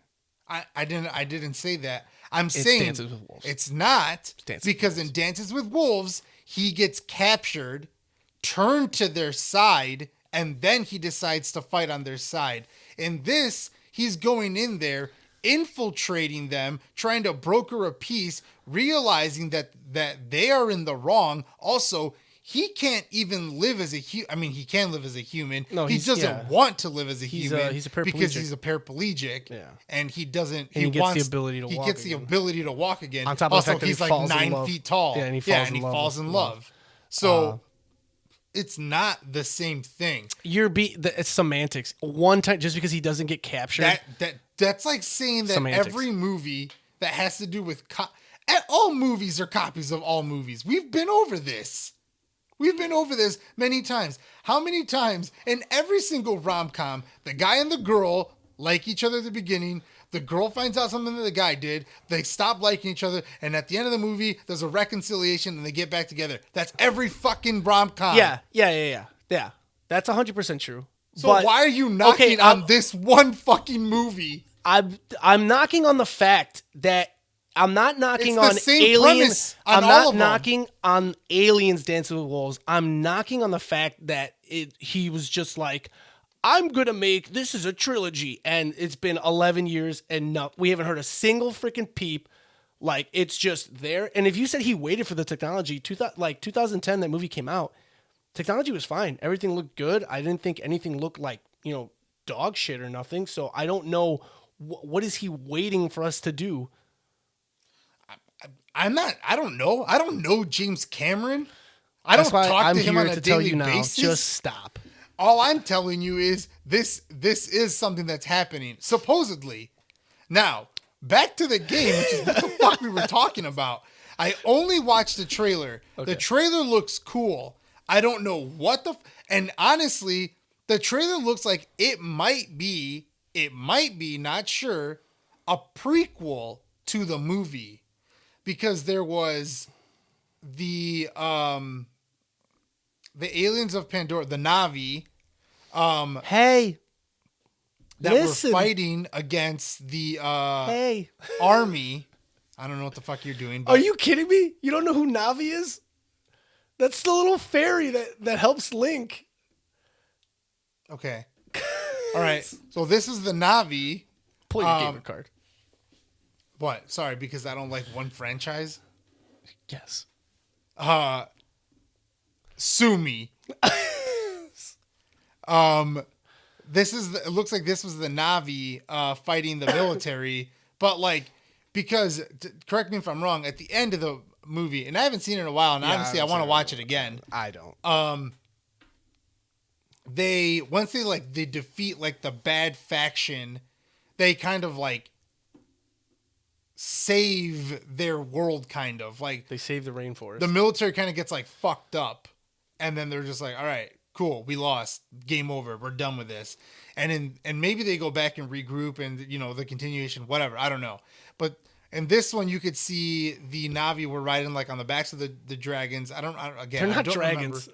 Speaker 1: I didn't say that. I'm saying
Speaker 3: Dances with Wolves.
Speaker 1: it's not
Speaker 3: Dances with
Speaker 1: because in Dances with Wolves, he gets captured, turned to their side, and then he decides to fight on their side. In this, he's going in there, infiltrating them, trying to broker a peace, realizing that they are in the wrong. Also, he can't even live as a human. I mean, he can live as a human.
Speaker 3: No,
Speaker 1: he
Speaker 3: he's-
Speaker 1: doesn't
Speaker 3: yeah.
Speaker 1: want to live as a
Speaker 3: He's
Speaker 1: human
Speaker 3: he's a
Speaker 1: because
Speaker 3: paraplegic.
Speaker 1: he's a paraplegic.
Speaker 3: Yeah.
Speaker 1: And he doesn't.
Speaker 3: And he gets the ability to
Speaker 1: He
Speaker 3: walk
Speaker 1: gets the
Speaker 3: again.
Speaker 1: ability to walk again.
Speaker 3: On top of the
Speaker 1: also,
Speaker 3: fact that he
Speaker 1: he's like
Speaker 3: falls in
Speaker 1: 9
Speaker 3: love.
Speaker 1: feet tall.
Speaker 3: Yeah, and he falls in love.
Speaker 1: So it's not the same thing.
Speaker 3: It's semantics. One time, just because he doesn't get captured.
Speaker 1: That's like saying that
Speaker 3: Semantics.
Speaker 1: every movie that has to do with all movies are copies of all movies. We've been over this. We've been over this many times. How many times in every single rom-com, the guy and the girl like each other at the beginning, the girl finds out something that the guy did, they stop liking each other, and at the end of the movie, there's a reconciliation and they get back together. That's every fucking rom-com.
Speaker 3: Yeah. That's 100% true.
Speaker 1: So
Speaker 3: But-
Speaker 1: why are you knocking
Speaker 3: okay,
Speaker 1: on this one fucking movie?
Speaker 3: I'm knocking on the fact that I'm not knocking
Speaker 1: It's the
Speaker 3: on
Speaker 1: same
Speaker 3: aliens.
Speaker 1: premise on
Speaker 3: I'm
Speaker 1: all
Speaker 3: not
Speaker 1: of them.
Speaker 3: knocking on aliens Dancing with Wolves. I'm knocking on the fact that he was just like, I'm gonna make this is a trilogy, and it's been 11 years and no, we haven't heard a single freaking peep. Like it's just there. And if you said he waited for the technology, 2010, that movie came out, technology was fine. Everything looked good. I didn't think anything looked like dog shit or nothing. So I don't know what is he waiting for us to do.
Speaker 1: I don't know. I don't know James Cameron. I
Speaker 3: That's
Speaker 1: don't
Speaker 3: why
Speaker 1: talk
Speaker 3: I'm
Speaker 1: to him
Speaker 3: here
Speaker 1: on a
Speaker 3: to tell
Speaker 1: daily
Speaker 3: you now.
Speaker 1: basis.
Speaker 3: Just stop.
Speaker 1: All I'm telling you is this is something that's happening, supposedly. Now, back to the game, which is what the fuck we were talking about. I only watched the trailer.
Speaker 3: Okay.
Speaker 1: The trailer looks cool. I don't know what and honestly, the trailer looks like it might be, not sure, a prequel to the movie. Because there was the aliens of Pandora, the Na'vi,
Speaker 3: Hey,
Speaker 1: that
Speaker 3: listen.
Speaker 1: were fighting against the
Speaker 3: Hey,
Speaker 1: army. I don't know what the fuck you're doing. But
Speaker 3: are you kidding me? You don't know who Navi is? That's the little fairy that helps Link.
Speaker 1: Okay. All right. So this is the Na'vi.
Speaker 3: Pull your gamer card.
Speaker 1: What? Sorry, because I don't like one franchise.
Speaker 3: Yes.
Speaker 1: Sue me. it looks like this was the Na'vi fighting the military, but like because correct me if I'm wrong, at the end of the movie, and I haven't seen it in a while, and honestly I want to watch it again.
Speaker 3: I don't.
Speaker 1: Once they defeat like the bad faction, they kind of like save their world, kind of like
Speaker 3: They save the rainforest.
Speaker 1: the military kind of gets like fucked up, and then they're just like, all right, cool, we lost, game over, we're done with this, and maybe they go back and regroup, and the continuation, whatever, I don't know, but in this one you could see the Na'vi were riding like on the backs of the dragons. I don't
Speaker 3: They're not
Speaker 1: Remember,
Speaker 3: dragons.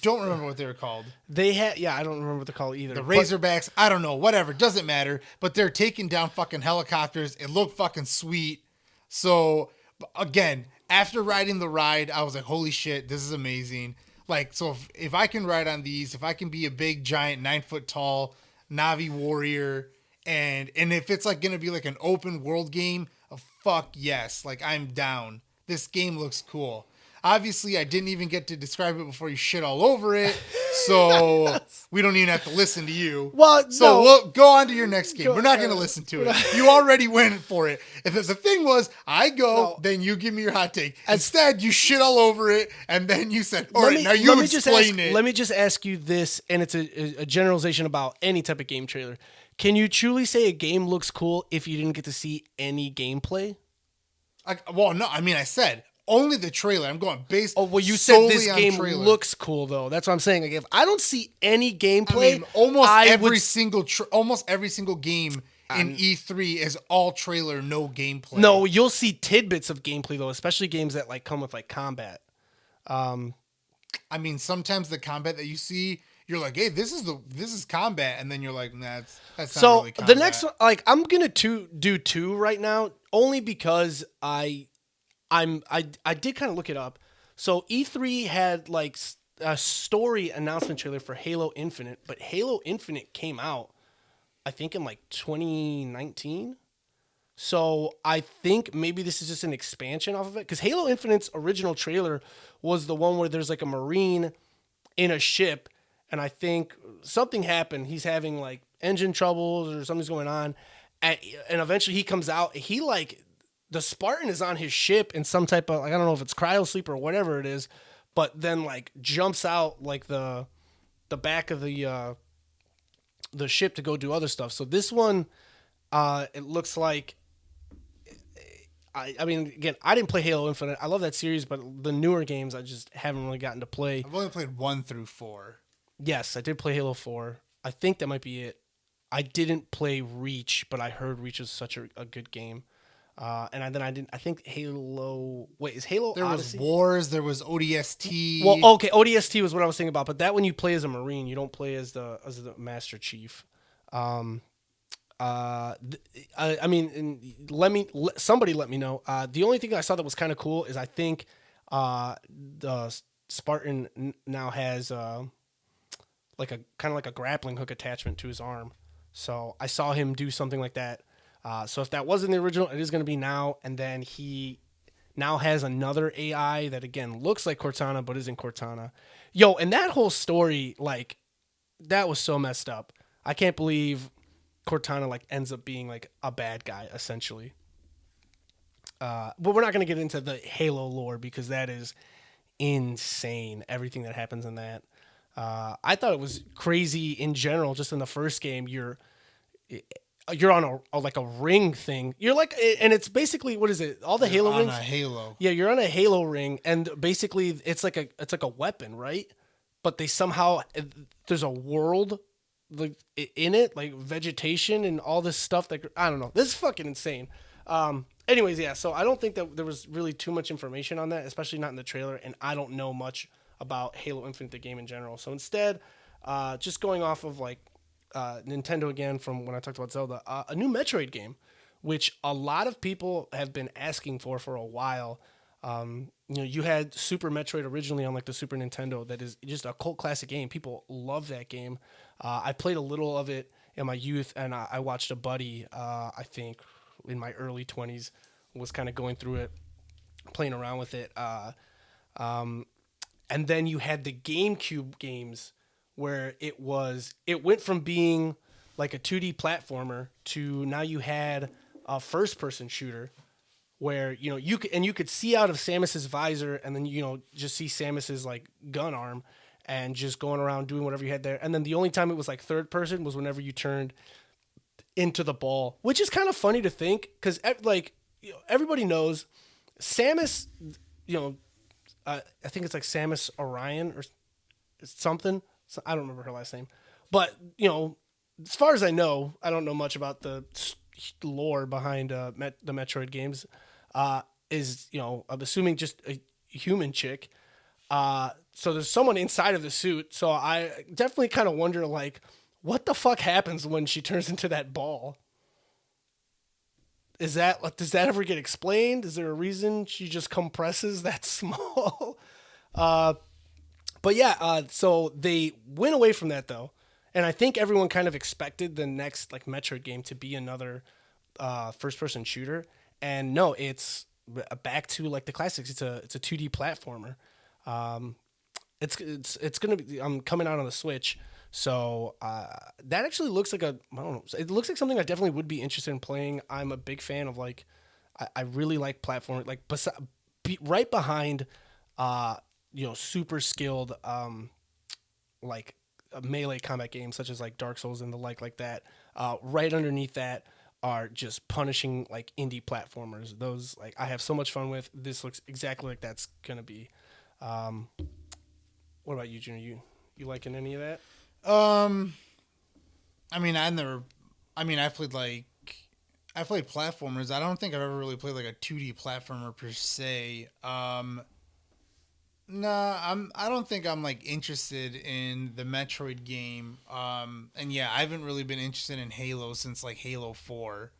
Speaker 1: don't remember what they were called.
Speaker 3: They had I don't remember what they're called either.
Speaker 1: The Razorbacks, I don't know, whatever, doesn't matter. But they're taking down fucking helicopters. It looked fucking sweet. So again, after riding the ride, I was like, holy shit, this is amazing. Like, so if I can ride on these, if I can be a big, giant, 9-foot tall Na'vi warrior, and if it's like gonna be like an open world game, fuck yes, like I'm down. This game looks cool. Obviously, I didn't even get to describe it before you shit all over it, so we don't even have to listen to you.
Speaker 3: Well,
Speaker 1: so
Speaker 3: no.
Speaker 1: we'll go on to your next game. We're not going to listen to it. You already went for it. If the thing was, I go, then you give me your hot take. Instead, you shit all over it, and then you said, all right, now you explain it.
Speaker 3: Let me just ask you this, and it's a generalization about any type of game trailer. Can you truly say a game looks cool if you didn't get to see any gameplay?
Speaker 1: Well, no, I mean, I said only the trailer. I'm going based.
Speaker 3: Oh, well, you said this
Speaker 1: on
Speaker 3: game
Speaker 1: trailer.
Speaker 3: looks cool, though. That's what I'm saying. Like, if I don't see any gameplay,
Speaker 1: I mean, almost every single game in E3 is all trailer, no gameplay.
Speaker 3: No, you'll see tidbits of gameplay though, especially games that like come with like combat.
Speaker 1: I mean, sometimes the combat that you see, you're like, hey, this is combat, and then you're like, nah, that's not really combat.
Speaker 3: The next one, like, I'm gonna do two right now, only because I did kind of look it up. So E3 had like a story announcement trailer for Halo Infinite, but Halo Infinite came out, I think, in like 2019. So I think maybe this is just an expansion off of it, because Halo Infinite's original trailer was the one where there's like a Marine in a ship, and I think something happened. He's having like engine troubles or something's going on, and eventually he comes out. He like the Spartan is on his ship in some type of, like, I don't know if it's cryo sleep or whatever it is, but then like jumps out like the back of the ship to go do other stuff. So this one, it looks like. I mean, again, I didn't play Halo Infinite. I love that series, but the newer games I just haven't really gotten to play.
Speaker 1: I've only played 1 through 4.
Speaker 3: Yes, I did play Halo 4. I think that might be it. I didn't play Reach, but I heard Reach was such a good game. And then I didn't. I think Halo. Wait, is Halo Odyssey?
Speaker 1: There was Wars. There was ODST.
Speaker 3: Well, okay, ODST was what I was thinking about. But that one you play as a Marine, you don't play as the Master Chief. I mean, somebody let me know. The only thing I saw that was kind of cool is I think the Spartan now has like a kind of like a grappling hook attachment to his arm. So I saw him do something like that. So if that wasn't the original, it is going to be now. And then he now has another AI that again looks like Cortana but isn't Cortana. Yo, and that whole story, like, that was so messed up. I can't believe Cortana like ends up being like a bad guy essentially. But we're not going to get into the Halo lore because that is insane. Everything that happens in that. I thought it was crazy in general. Just in the first game, you're on a ring thing. You're like, and it's basically, what is it? All the Halo rings.
Speaker 1: On a Halo.
Speaker 3: Yeah, you're on a Halo ring, and basically it's like a weapon, right? But they somehow, there's a world like in it, like vegetation and all this stuff that, I don't know. This is fucking insane. Anyways, yeah. So I don't think that there was really too much information on that, especially not in the trailer, and I don't know much about Halo Infinite, the game in general. So instead, just going off of like Nintendo again from when I talked about Zelda, a new Metroid game, which a lot of people have been asking for a while. You had Super Metroid originally on like the Super Nintendo. That is just a cult classic game. People love that game. I played a little of it in my youth, and I watched a buddy, I think in my early 20s, was kind of going through it, playing around with it. And then you had the GameCube games, where it went from being like a 2D platformer to now you had a first person shooter where you could see out of Samus's visor, and then just see Samus's like gun arm, and just going around doing whatever you had there. And then the only time it was like third person was whenever you turned into the ball, which is kind of funny to think because everybody knows Samus. I think it's like Samus Orion or something. So I don't remember her last name, but as far as I know, I don't know much about the lore behind the Metroid games. I'm assuming just a human chick. So there's someone inside of the suit. So I definitely kind of wonder, like, what the fuck happens when she turns into that ball? Does that ever get explained? Is there a reason she just compresses that small? But yeah, so they went away from that though. And I think everyone kind of expected the next like Metroid game to be another first person shooter. And no, it's back to like the classics. It's a 2D platformer. It's gonna be coming out on the Switch. So that actually looks like I don't know. It looks like something I definitely would be interested in playing. I'm a big fan of like I really like platform like right behind super skilled like melee combat games such as like Dark Souls and the like that. Right underneath that are just punishing like indie platformers. Those like I have so much fun with. This looks exactly like that's gonna be. What about you, Junior? You liking any of that?
Speaker 1: I mean, I played platformers. I don't think I've ever really played like a 2D platformer per se. Nah, I don't think I'm like interested in the Metroid game. And yeah, I haven't really been interested in Halo since like Halo 4.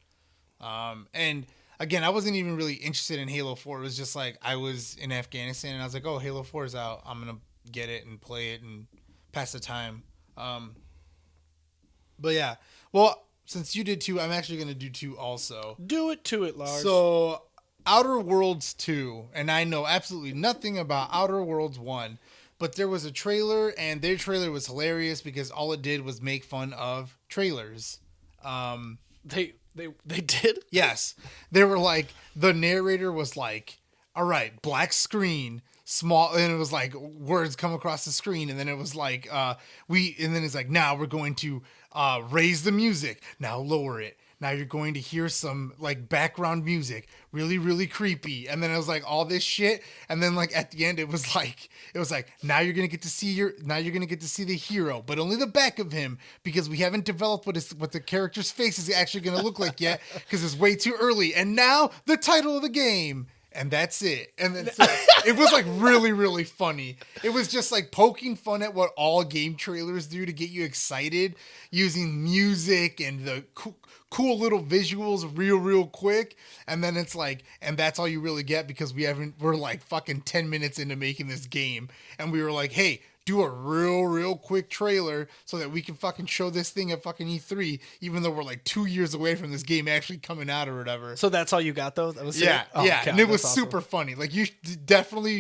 Speaker 1: And again, I wasn't even really interested in Halo 4. It was just like I was in Afghanistan and I was like, oh, Halo 4 is out. I'm gonna get it and play it and pass the time. But yeah, well, since you did 2, I'm actually gonna do 2 also.
Speaker 3: Do it to it, Lars.
Speaker 1: So, Outer Worlds 2, and I know absolutely nothing about Outer Worlds 1, but there was a trailer, and their trailer was hilarious because all it did was make fun of trailers.
Speaker 3: They did?
Speaker 1: Yes. They were like, the narrator was like, all right, black screen, small, and it was like words come across the screen, and then it was like, and then it's like, now we're going to raise the music, now lower it. Now you're going to hear some like background music, really, really creepy. And then it was like all this shit. And then like at the end, it was like now you're gonna get to see the hero, but only the back of him because we haven't developed what the character's face is actually gonna look like yet because it's way too early. And now the title of the game. And that's it. And then so it was like really, really funny. It was just like poking fun at what all game trailers do to get you excited using music and the cool little visuals real quick. And then it's like, and that's all you really get because we're like fucking 10 minutes into making this game. And we were like, hey, do a real quick trailer so that we can fucking show this thing at fucking E3, even though we're like 2 years away from this game actually coming out or whatever.
Speaker 3: So that's all you got though? That was
Speaker 1: yeah,
Speaker 3: it? Oh,
Speaker 1: yeah,
Speaker 3: God,
Speaker 1: and it was
Speaker 3: awesome.
Speaker 1: super funny. Like you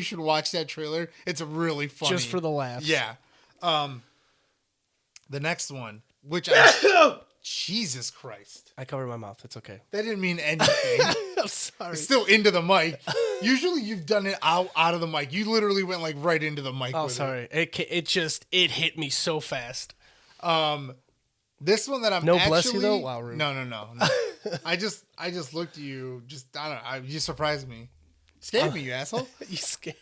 Speaker 1: should watch that trailer. It's really funny,
Speaker 3: Just for the laughs.
Speaker 1: Yeah. The next one, which Jesus Christ,
Speaker 3: I covered my mouth. It's okay.
Speaker 1: that didn't mean anything.
Speaker 3: I'm sorry.
Speaker 1: It's still into the mic. Usually you've done it out of the mic. You literally went like right into the mic.
Speaker 3: Oh,
Speaker 1: with
Speaker 3: sorry. It hit me so fast.
Speaker 1: This one that I'm
Speaker 3: No,
Speaker 1: actually,
Speaker 3: bless you though. Wow, rude.
Speaker 1: No. I just looked at you. I don't know. You surprised me. Scared me, you asshole.
Speaker 3: You scared.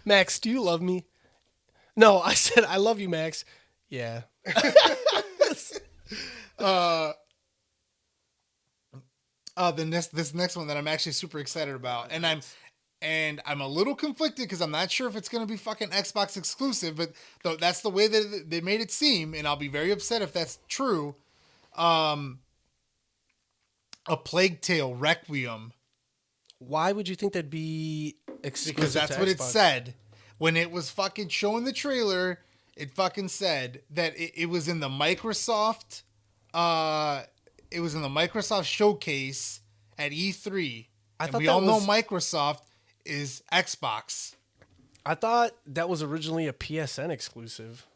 Speaker 3: Max, do you love me? No, I said I love you, Max. Yeah.
Speaker 1: This next one that I'm actually super excited about, and I'm a little conflicted because I'm not sure if it's gonna be fucking Xbox exclusive, but that's the way that they made it seem, and I'll be very upset if that's true. A Plague Tale Requiem.
Speaker 3: Why would you think that'd be exclusive?
Speaker 1: Because that's
Speaker 3: to
Speaker 1: what it
Speaker 3: Xbox?
Speaker 1: said when it was fucking showing the trailer. It fucking said that it was in the Microsoft. It was in the Microsoft showcase at E3.
Speaker 3: I
Speaker 1: And
Speaker 3: thought
Speaker 1: we
Speaker 3: that
Speaker 1: all know
Speaker 3: was-
Speaker 1: Microsoft is Xbox.
Speaker 3: I thought that was originally a PSN exclusive.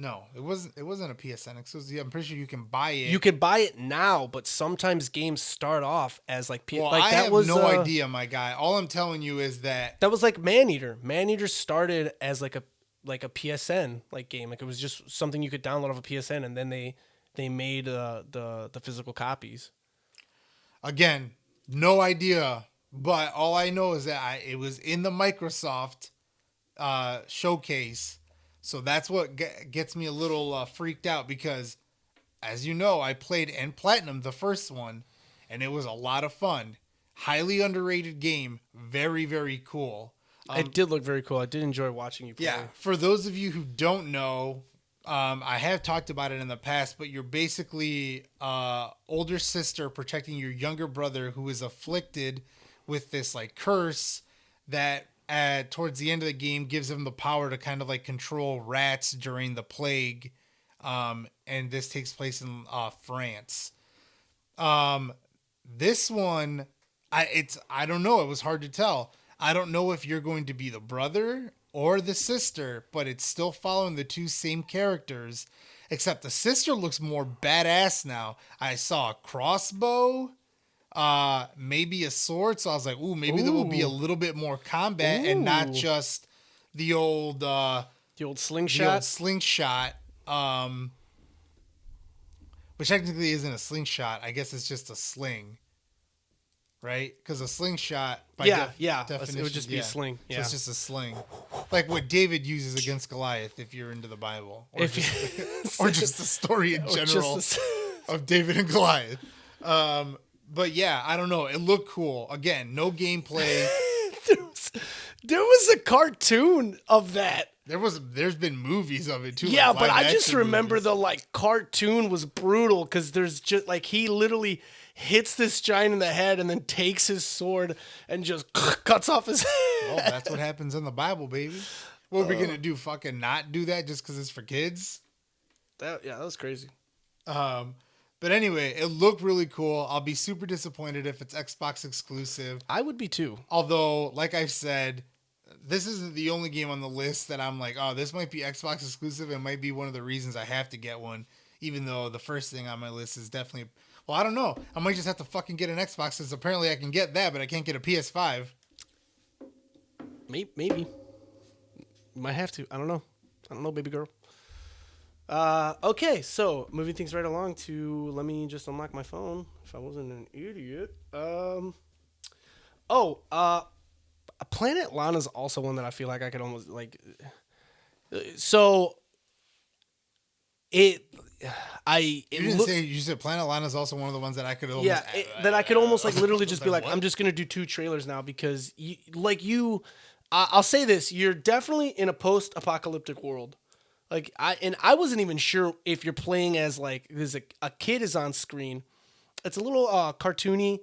Speaker 1: No, it wasn't. It wasn't a PSN exclusive. I'm pretty sure you can buy it.
Speaker 3: You can buy it now, but sometimes games start off as like
Speaker 1: Well,
Speaker 3: like
Speaker 1: I
Speaker 3: that
Speaker 1: have
Speaker 3: was
Speaker 1: no idea, my guy. All I'm telling you is that
Speaker 3: That was like Maneater. Maneater started as like a PSN like game. Like it was just something you could download off a PSN, and then they made the physical copies.
Speaker 1: again, no idea. But all I know is that it was in the Microsoft showcase. So that's what gets me a little freaked out because, as you know, I played and platinum the first one, and it was a lot of fun. Highly underrated game. Very, very cool.
Speaker 3: It did look very cool. I did enjoy watching you play.
Speaker 1: Yeah. For those of you who don't know, I have talked about it in the past, but you're basically older sister protecting your younger brother who is afflicted with this like curse that towards the end of the game gives him the power to kind of like control rats during the plague. And this takes place in France. This one, I don't know. It was hard to tell. I don't know if you're going to be the brother or the sister, but it's still following the two same characters, except the sister looks more badass now. I saw a crossbow, maybe a sword, so I was like, ooh, maybe there will be a little bit more combat and not just the old slingshot. Which technically isn't a slingshot. I guess it's just a sling. Right? Because a slingshot, by definition,
Speaker 3: it would just be a sling.
Speaker 1: So
Speaker 3: Yeah,
Speaker 1: it's just a sling, like what David uses against Goliath. If you're into the Bible, or or just the story in general of David and Goliath. But yeah, I don't know. It looked cool. Again, no gameplay.
Speaker 3: there was a cartoon of that.
Speaker 1: There's been movies of it too.
Speaker 3: Yeah,
Speaker 1: like
Speaker 3: but I just
Speaker 1: live-action
Speaker 3: remember
Speaker 1: movies.
Speaker 3: the like cartoon was brutal because there's just like he literally hits this giant in the head and then takes his sword and just cuts off his head.
Speaker 1: Well, that's what happens in the Bible, baby. What are we gonna do? Fucking not do that just because it's for kids?
Speaker 3: That was crazy.
Speaker 1: But anyway, it looked really cool. I'll be super disappointed if it's Xbox exclusive.
Speaker 3: I would be too.
Speaker 1: Although, like I've said, this isn't the only game on the list that I'm like, oh, this might be Xbox exclusive. It might be one of the reasons I have to get one. Even though the first thing on my list is definitely, well, I don't know. I might just have to fucking get an Xbox since apparently I can get that, but I can't get a PS5.
Speaker 3: Maybe. Might have to. I don't know, baby girl. Okay, so moving things right along to, let me just unlock my phone if I wasn't an idiot. Planet Lana is also one that I feel like I could almost like. So you
Speaker 1: said Planet Lana is also one of the ones that I could almost
Speaker 3: that I could almost like literally just be
Speaker 1: Like
Speaker 3: like,
Speaker 1: what?
Speaker 3: I'm just gonna do 2 trailers now because I'll say this: you're definitely in a post-apocalyptic world. Like I wasn't even sure if you're playing as like there's a kid is on screen. It's a little cartoony,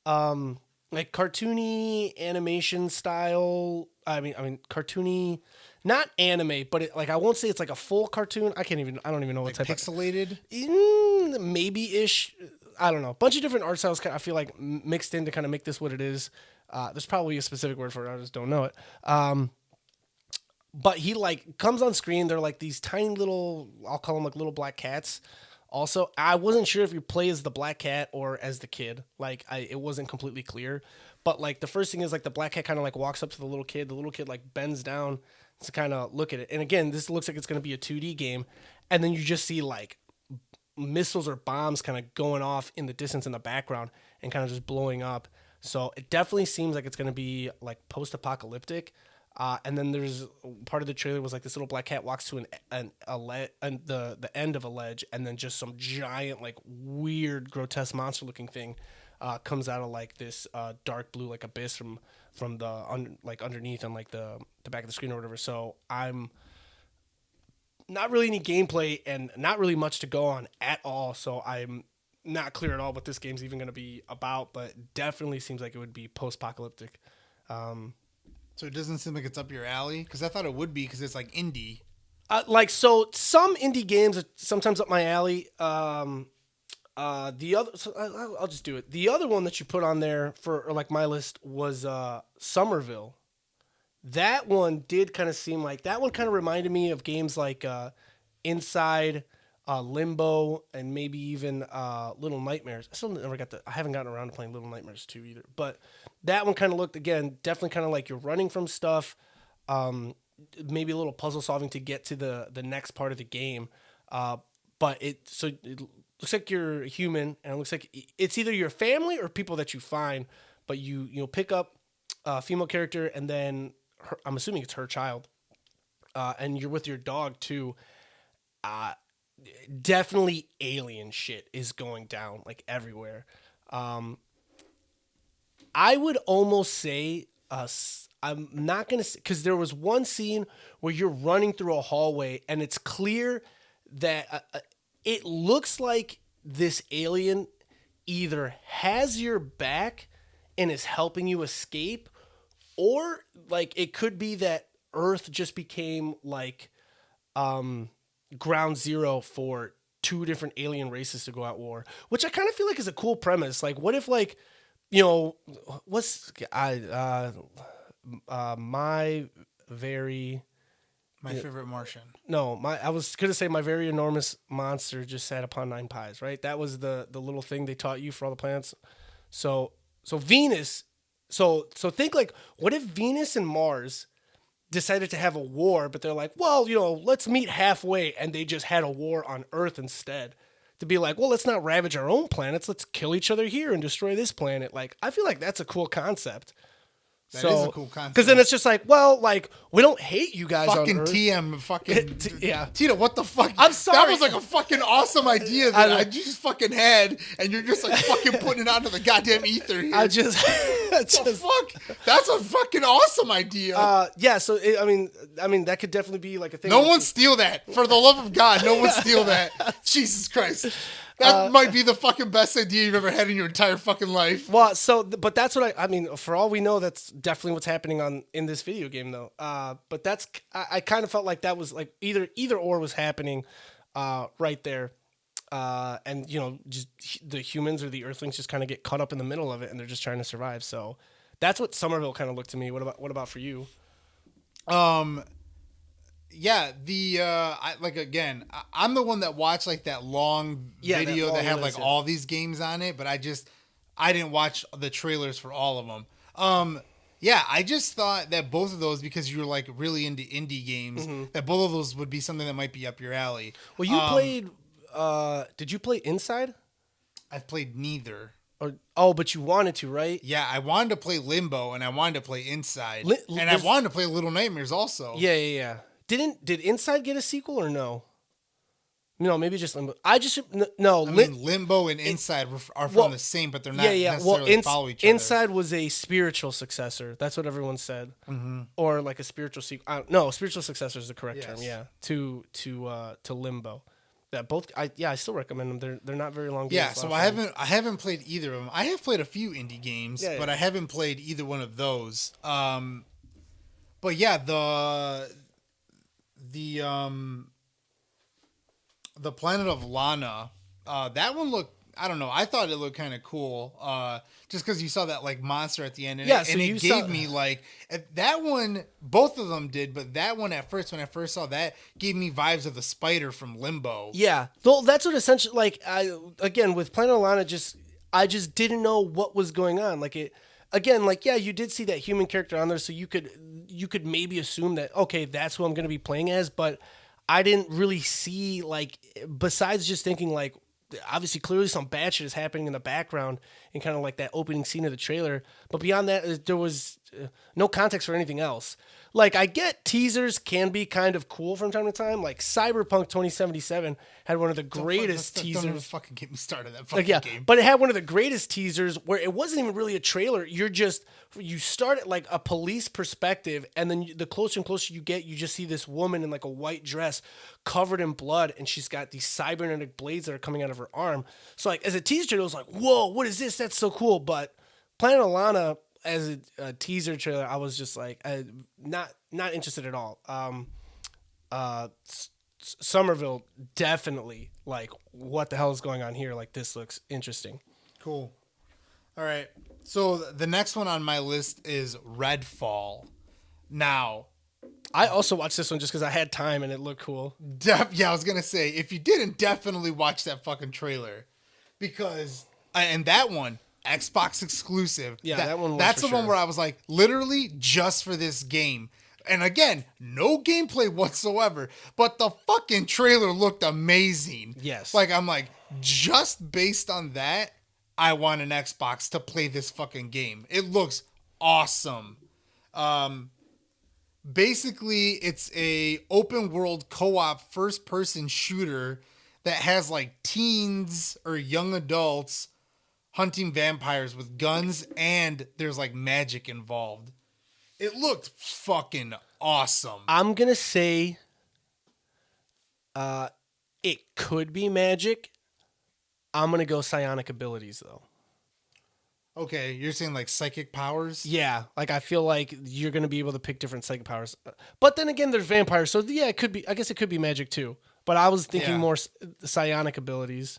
Speaker 3: like cartoony animation style. I mean cartoony, not anime, but like I won't say it's like a full cartoon. I don't even know what
Speaker 1: like
Speaker 3: type
Speaker 1: pixelated.
Speaker 3: of maybe ish. I don't know. A bunch of different art styles. I feel like mixed in to kind of make this what it is. There's probably a specific word for it. I just don't know it. But he like comes on screen. They're like these tiny little, I'll call them like little black cats. Also, I wasn't sure if you play as the black cat or as the kid. Like it wasn't completely clear. But like the first thing is like the black cat kind of like walks up to the little kid. The little kid like bends down to kind of look at it. And again, this looks like it's going to be a 2D game. And then you just see like missiles or bombs kind of going off in the distance in the background and kind of just blowing up. So it definitely seems like it's going to be like post-apocalyptic. And then there's part of the trailer was like this little black cat walks to the end of a ledge, and then just some giant like weird grotesque monster looking thing comes out of like this dark blue like abyss from the underneath on like the back of the screen or whatever. So I'm not really any gameplay and not really much to go on at all. So I'm not clear at all what this game's even going to be about, but definitely seems like it would be post-apocalyptic.
Speaker 1: So it doesn't seem like it's up your alley because I thought it would be because it's like indie.
Speaker 3: So some indie games are sometimes up my alley. The other, so I'll just do it. The other one that you put on there for like my list was Somerville. That one did kind of seem like that one kind of reminded me of games like Inside, Limbo, and maybe even Little Nightmares. I haven't gotten around to playing Little Nightmares 2 either. But that one kind of looked, again, definitely kind of like you're running from stuff. Maybe a little puzzle solving to get to the next part of the game. But it looks like you're a human, and it looks like it's either your family or people that you find. But you'll pick up a female character, and then I'm assuming it's her child, and you're with your dog too. Definitely alien shit is going down like everywhere. I would almost say I'm not gonna say, because there was one scene where you're running through a hallway and it's clear that it looks like this alien either has your back and is helping you escape, or like it could be that Earth just became like ground zero for two different alien races to go at war, which I kind of feel like is a cool premise. Like, what if, like, you know, my
Speaker 1: favorite Martian.
Speaker 3: No, I was gonna say my very enormous monster just sat upon 9 pies, right? That was the little thing they taught you for all the planets. So Venus. So think, like, what if Venus and Mars decided to have a war, but they're like, well, you know, let's meet halfway, and they just had a war on Earth instead. To be like, well, let's not ravage our own planets. Let's kill each other here and destroy this planet. Like, I feel like that's a cool concept.
Speaker 1: That is a cool concept.
Speaker 3: Because then it's just like, well, like, we don't hate you guys
Speaker 1: fucking
Speaker 3: on Earth.
Speaker 1: TM, fucking
Speaker 3: yeah.
Speaker 1: Tito, what the fuck?
Speaker 3: I'm sorry.
Speaker 1: That was like a fucking awesome idea that I just fucking had, and you're just like fucking putting it out into the goddamn ether here.
Speaker 3: I just,
Speaker 1: what the fuck? That's a fucking awesome idea.
Speaker 3: yeah. So I mean, that could definitely be like a thing.
Speaker 1: No one steal that. For the love of God, no one steal that. Jesus Christ. That might be the fucking best idea you've ever had in your entire fucking life.
Speaker 3: Well, but that's what I mean, for all we know, that's definitely what's happening in this video game, though. But I kind of felt like that was like either or was happening, right there. And, you know, just the humans or the Earthlings just kind of get caught up in the middle of it, and they're just trying to survive. So that's what Somerville kind of looked to me. What about for you?
Speaker 1: Yeah, I'm the one that watched like that long video that had like all these games on it, but I didn't watch the trailers for all of them. Yeah, I just thought that both of those, because you're like really into indie games, that both of those would be something that might be up your alley.
Speaker 3: Well, you played. Did you play Inside?
Speaker 1: I've played neither.
Speaker 3: But you wanted to, right?
Speaker 1: Yeah, I wanted to play Limbo and I wanted to play Inside, and I wanted to play Little Nightmares also.
Speaker 3: Yeah. Did Inside get a sequel or no? No, maybe just Limbo.
Speaker 1: Limbo and Inside are from the same, but they're not necessarily follow each other.
Speaker 3: Inside was a spiritual successor. That's what everyone said, or like a spiritual sequel. No, spiritual successor is the correct term. Yeah, to Limbo. That both. I still recommend them. They're not very long.
Speaker 1: Yeah, so I haven't played either of them. I have played a few indie games, but I haven't played either one of those. But yeah, the Planet of Lana, that one looked, I don't know, I thought it looked kind of cool, just because you saw that like monster at the end, and it gave me like, that one, both of them did, but that one at first, when I first saw that, gave me vibes of the spider from Limbo.
Speaker 3: Yeah, well, that's what essentially, like, again, with Planet of Lana, I just didn't know what was going on, like it. Again, like, yeah, you did see that human character on there, so you could maybe assume that, okay, that's who I'm going to be playing as, but I didn't really see, like, besides just thinking, like, obviously, clearly some bad shit is happening in the background and kind of like that opening scene of the trailer, but beyond that, there was no context for anything else. Like, I get teasers can be kind of cool from time to time. Like, Cyberpunk 2077 had one of the greatest teasers.
Speaker 1: Don't even fucking get me started that fucking game.
Speaker 3: But it had one of the greatest teasers where it wasn't even really a trailer. You start at like a police perspective, and then the closer and closer you get, you just see this woman in like a white dress covered in blood, and she's got these cybernetic blades that are coming out of her arm. So like, as a teaser, it was like, whoa, what is this? That's so cool. But Planet of Lana, as a teaser trailer, I was just like, not interested at all. Somerville, definitely, like, what the hell is going on here? Like, this looks interesting.
Speaker 1: Cool. All right. So the next one on my list is Redfall. Now,
Speaker 3: I also watched this one just because I had time and it looked cool.
Speaker 1: Yeah, I was gonna say, if you didn't, definitely watch that fucking trailer, because and that one Xbox exclusive.
Speaker 3: Yeah, that one was
Speaker 1: That's
Speaker 3: for
Speaker 1: the one
Speaker 3: sure.
Speaker 1: where I was like, literally just for this game. And again, no gameplay whatsoever, but the fucking trailer looked amazing.
Speaker 3: Yes.
Speaker 1: Like, I'm like, just based on that, I want an Xbox to play this fucking game. It looks awesome. Basically, it's a open world co-op first person shooter that has like teens or young adults hunting vampires with guns, and there's like magic involved. It looked fucking awesome.
Speaker 3: I'm gonna say, it could be magic. I'm gonna go psionic abilities though.
Speaker 1: Okay, you're saying like psychic powers?
Speaker 3: Yeah, like I feel like you're gonna be able to pick different psychic powers. But then again, there's vampires, so yeah, it could be. I guess it could be magic too. But I was thinking
Speaker 1: Yeah.
Speaker 3: more psionic abilities.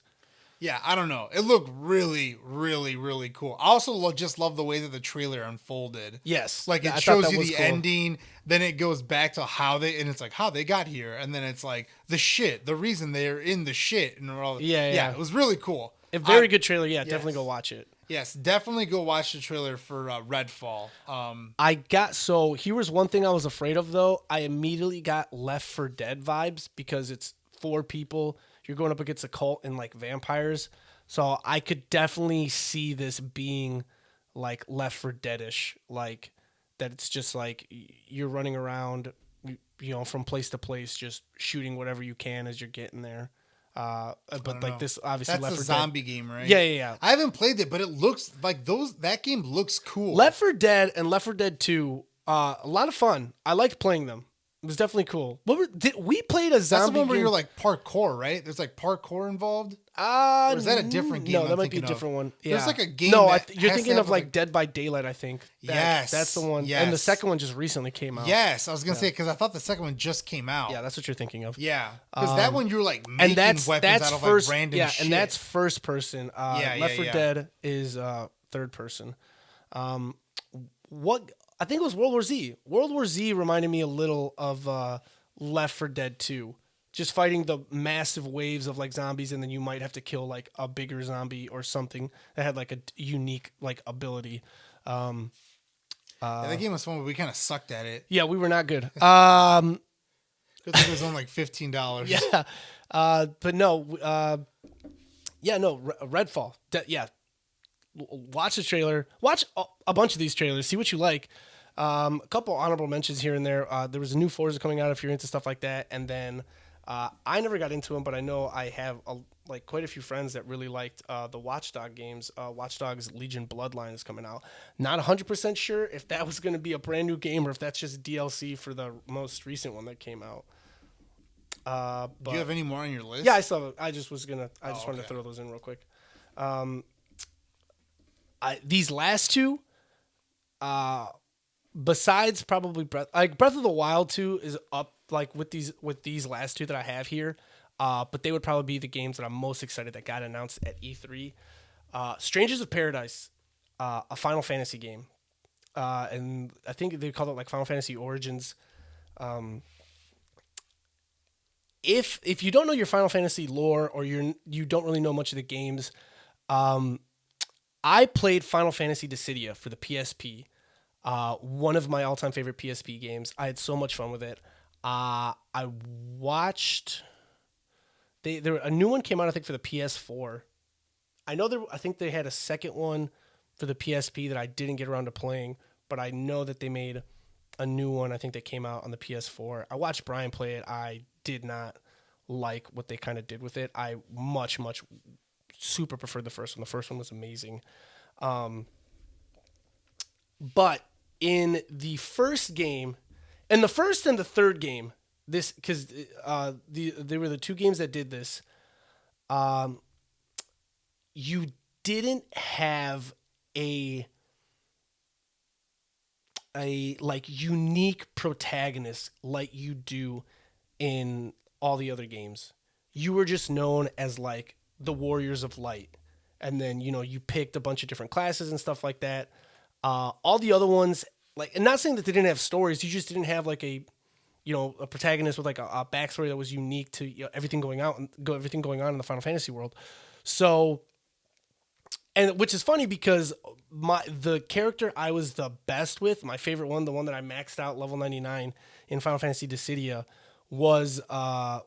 Speaker 1: Yeah, I don't know. It looked really, really, really cool. I also just love the way that the trailer unfolded.
Speaker 3: Yes,
Speaker 1: Like
Speaker 3: I
Speaker 1: it
Speaker 3: thought
Speaker 1: shows
Speaker 3: that
Speaker 1: you
Speaker 3: was
Speaker 1: the
Speaker 3: cool.
Speaker 1: ending, then it goes back to how it's like how they got here, and then it's like the shit, the reason they're in the shit, and we're all
Speaker 3: Yeah.
Speaker 1: it was really cool.
Speaker 3: A very good trailer. Yeah, definitely go watch it.
Speaker 1: Yes, definitely go watch the trailer for Redfall.
Speaker 3: Here was one thing I was afraid of though. I immediately got Left 4 Dead vibes because it's 4 people. You're going up against a cult and like vampires. So I could definitely see this being like Left 4 Dead-ish, like that it's just like you're running around, from place to place, just shooting whatever you can as you're getting there. But like
Speaker 1: know.
Speaker 3: this, obviously,
Speaker 1: That's
Speaker 3: Left
Speaker 1: the
Speaker 3: 4 Dead.
Speaker 1: zombie game, right?
Speaker 3: Yeah.
Speaker 1: I haven't played it, but it looks like that game looks cool.
Speaker 3: Left 4 Dead and Left 4 Dead 2, a lot of fun. I liked playing them. It was definitely cool. We played a zombie
Speaker 1: That's the one where
Speaker 3: game.
Speaker 1: you're like parkour, right? There's like parkour involved.
Speaker 3: Or
Speaker 1: is that a different game
Speaker 3: No,
Speaker 1: I'm
Speaker 3: that might be a
Speaker 1: thinking of?
Speaker 3: different one. Yeah.
Speaker 1: There's like a game
Speaker 3: No,
Speaker 1: that
Speaker 3: you're
Speaker 1: has to
Speaker 3: thinking
Speaker 1: have
Speaker 3: of like
Speaker 1: like-
Speaker 3: Dead by Daylight. I think.
Speaker 1: Yes,
Speaker 3: that's the one. And the
Speaker 1: yes.
Speaker 3: second one just recently came out.
Speaker 1: Yes, I was gonna say because I thought the second one just came out.
Speaker 3: Yeah, that's what you're thinking of.
Speaker 1: Yeah, because that one you're like making
Speaker 3: And that's
Speaker 1: weapons out of
Speaker 3: first.
Speaker 1: like random
Speaker 3: yeah,
Speaker 1: shit.
Speaker 3: and that's first person. Left 4
Speaker 1: yeah.
Speaker 3: Dead is third person. What I think it was World War Z. World War Z reminded me a little of Left 4 Dead 2. Just fighting the massive waves of like zombies, and then you might have to kill like a bigger zombie or something that had like a unique like ability.
Speaker 1: Yeah, that game was fun, but we kind of sucked at it.
Speaker 3: Yeah, we were not good.
Speaker 1: Good thing it was only like $15.
Speaker 3: Yeah, but no, Redfall. Watch the trailer. Watch a bunch of these trailers. See what you like. A couple honorable mentions here and there. There was a new Forza coming out if you're into stuff like that, and then I never got into them, but I know I have quite a few friends that really liked the Watchdog games. Watch Dogs Legion Bloodline is coming out. Not 100% sure if that was going to be a brand new game or if that's just DLC for the most recent one that came out.
Speaker 1: Do you have any more on your list?
Speaker 3: Yeah, I saw it. I just wanted to throw those in real quick. These last two, besides probably Breath of the Wild 2 is up like with these last two that I have here. But they would probably be the games that I'm most excited that got announced at E3. Strangers of Paradise, a Final Fantasy game. And I think they call it like Final Fantasy Origins. If you don't know your Final Fantasy lore or you don't really know much of the games, I played Final Fantasy Dissidia for the PSP. One of my all-time favorite PSP games. I had so much fun with it. I watched a new one came out I think for the PS4. I think they had a second one for the PSP that I didn't get around to playing, but I know that they made a new one I think that came out on the PS4. I watched Brian play it. I did not like what they kind of did with it. I much super preferred the first one. The first one was amazing. But in the first game, in the first and the third game, this because they were the two games that did this. You didn't have a like unique protagonist like you do in all the other games. You were just known as like the Warriors of Light, and then you picked a bunch of different classes and stuff like that. All the other ones, like, and not saying that they didn't have stories, you just didn't have like a a protagonist with like a backstory that was unique to everything going on in the Final Fantasy world. So, and which is funny because the character I was the best with, my favorite one, the one that I maxed out level 99 in Final Fantasy Dissidia, was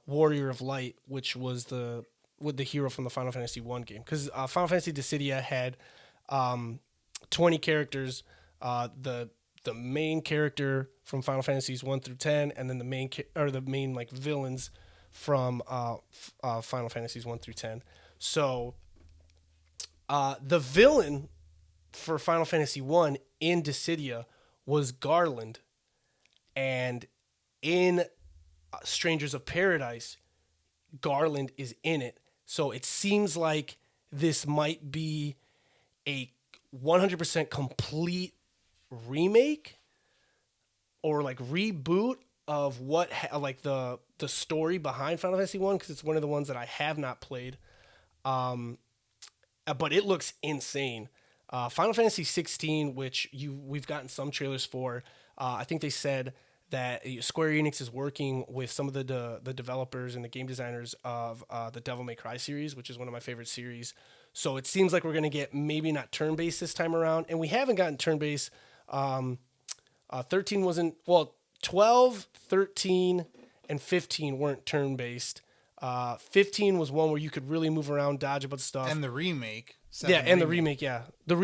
Speaker 3: Warrior of Light, which was the hero from the Final Fantasy 1 game. Because Final Fantasy Dissidia had 20 characters. The main character from Final Fantasies 1 through 10, and then the main like villains from Final Fantasies 1 through 10. So the villain for Final Fantasy 1 in Dissidia was Garland, and in Strangers of Paradise, Garland is in it. So it seems like this might be a 100% complete remake or like reboot of what like the story behind Final Fantasy 1, because it's one of the ones that I have not played, but it looks insane. Final Fantasy 16, which we've gotten some trailers for, I think they said that Square Enix is working with some of the developers and the game designers of the Devil May Cry series, which is one of my favorite series. So it seems like we're going to get maybe not turn-based this time around, and we haven't gotten turn-based. 13 wasn't, well, 12, 13, and 15 weren't turn-based. 15 was one where you could really move around, dodge a bunch of stuff.
Speaker 1: And the remake.
Speaker 3: The remake, yeah. The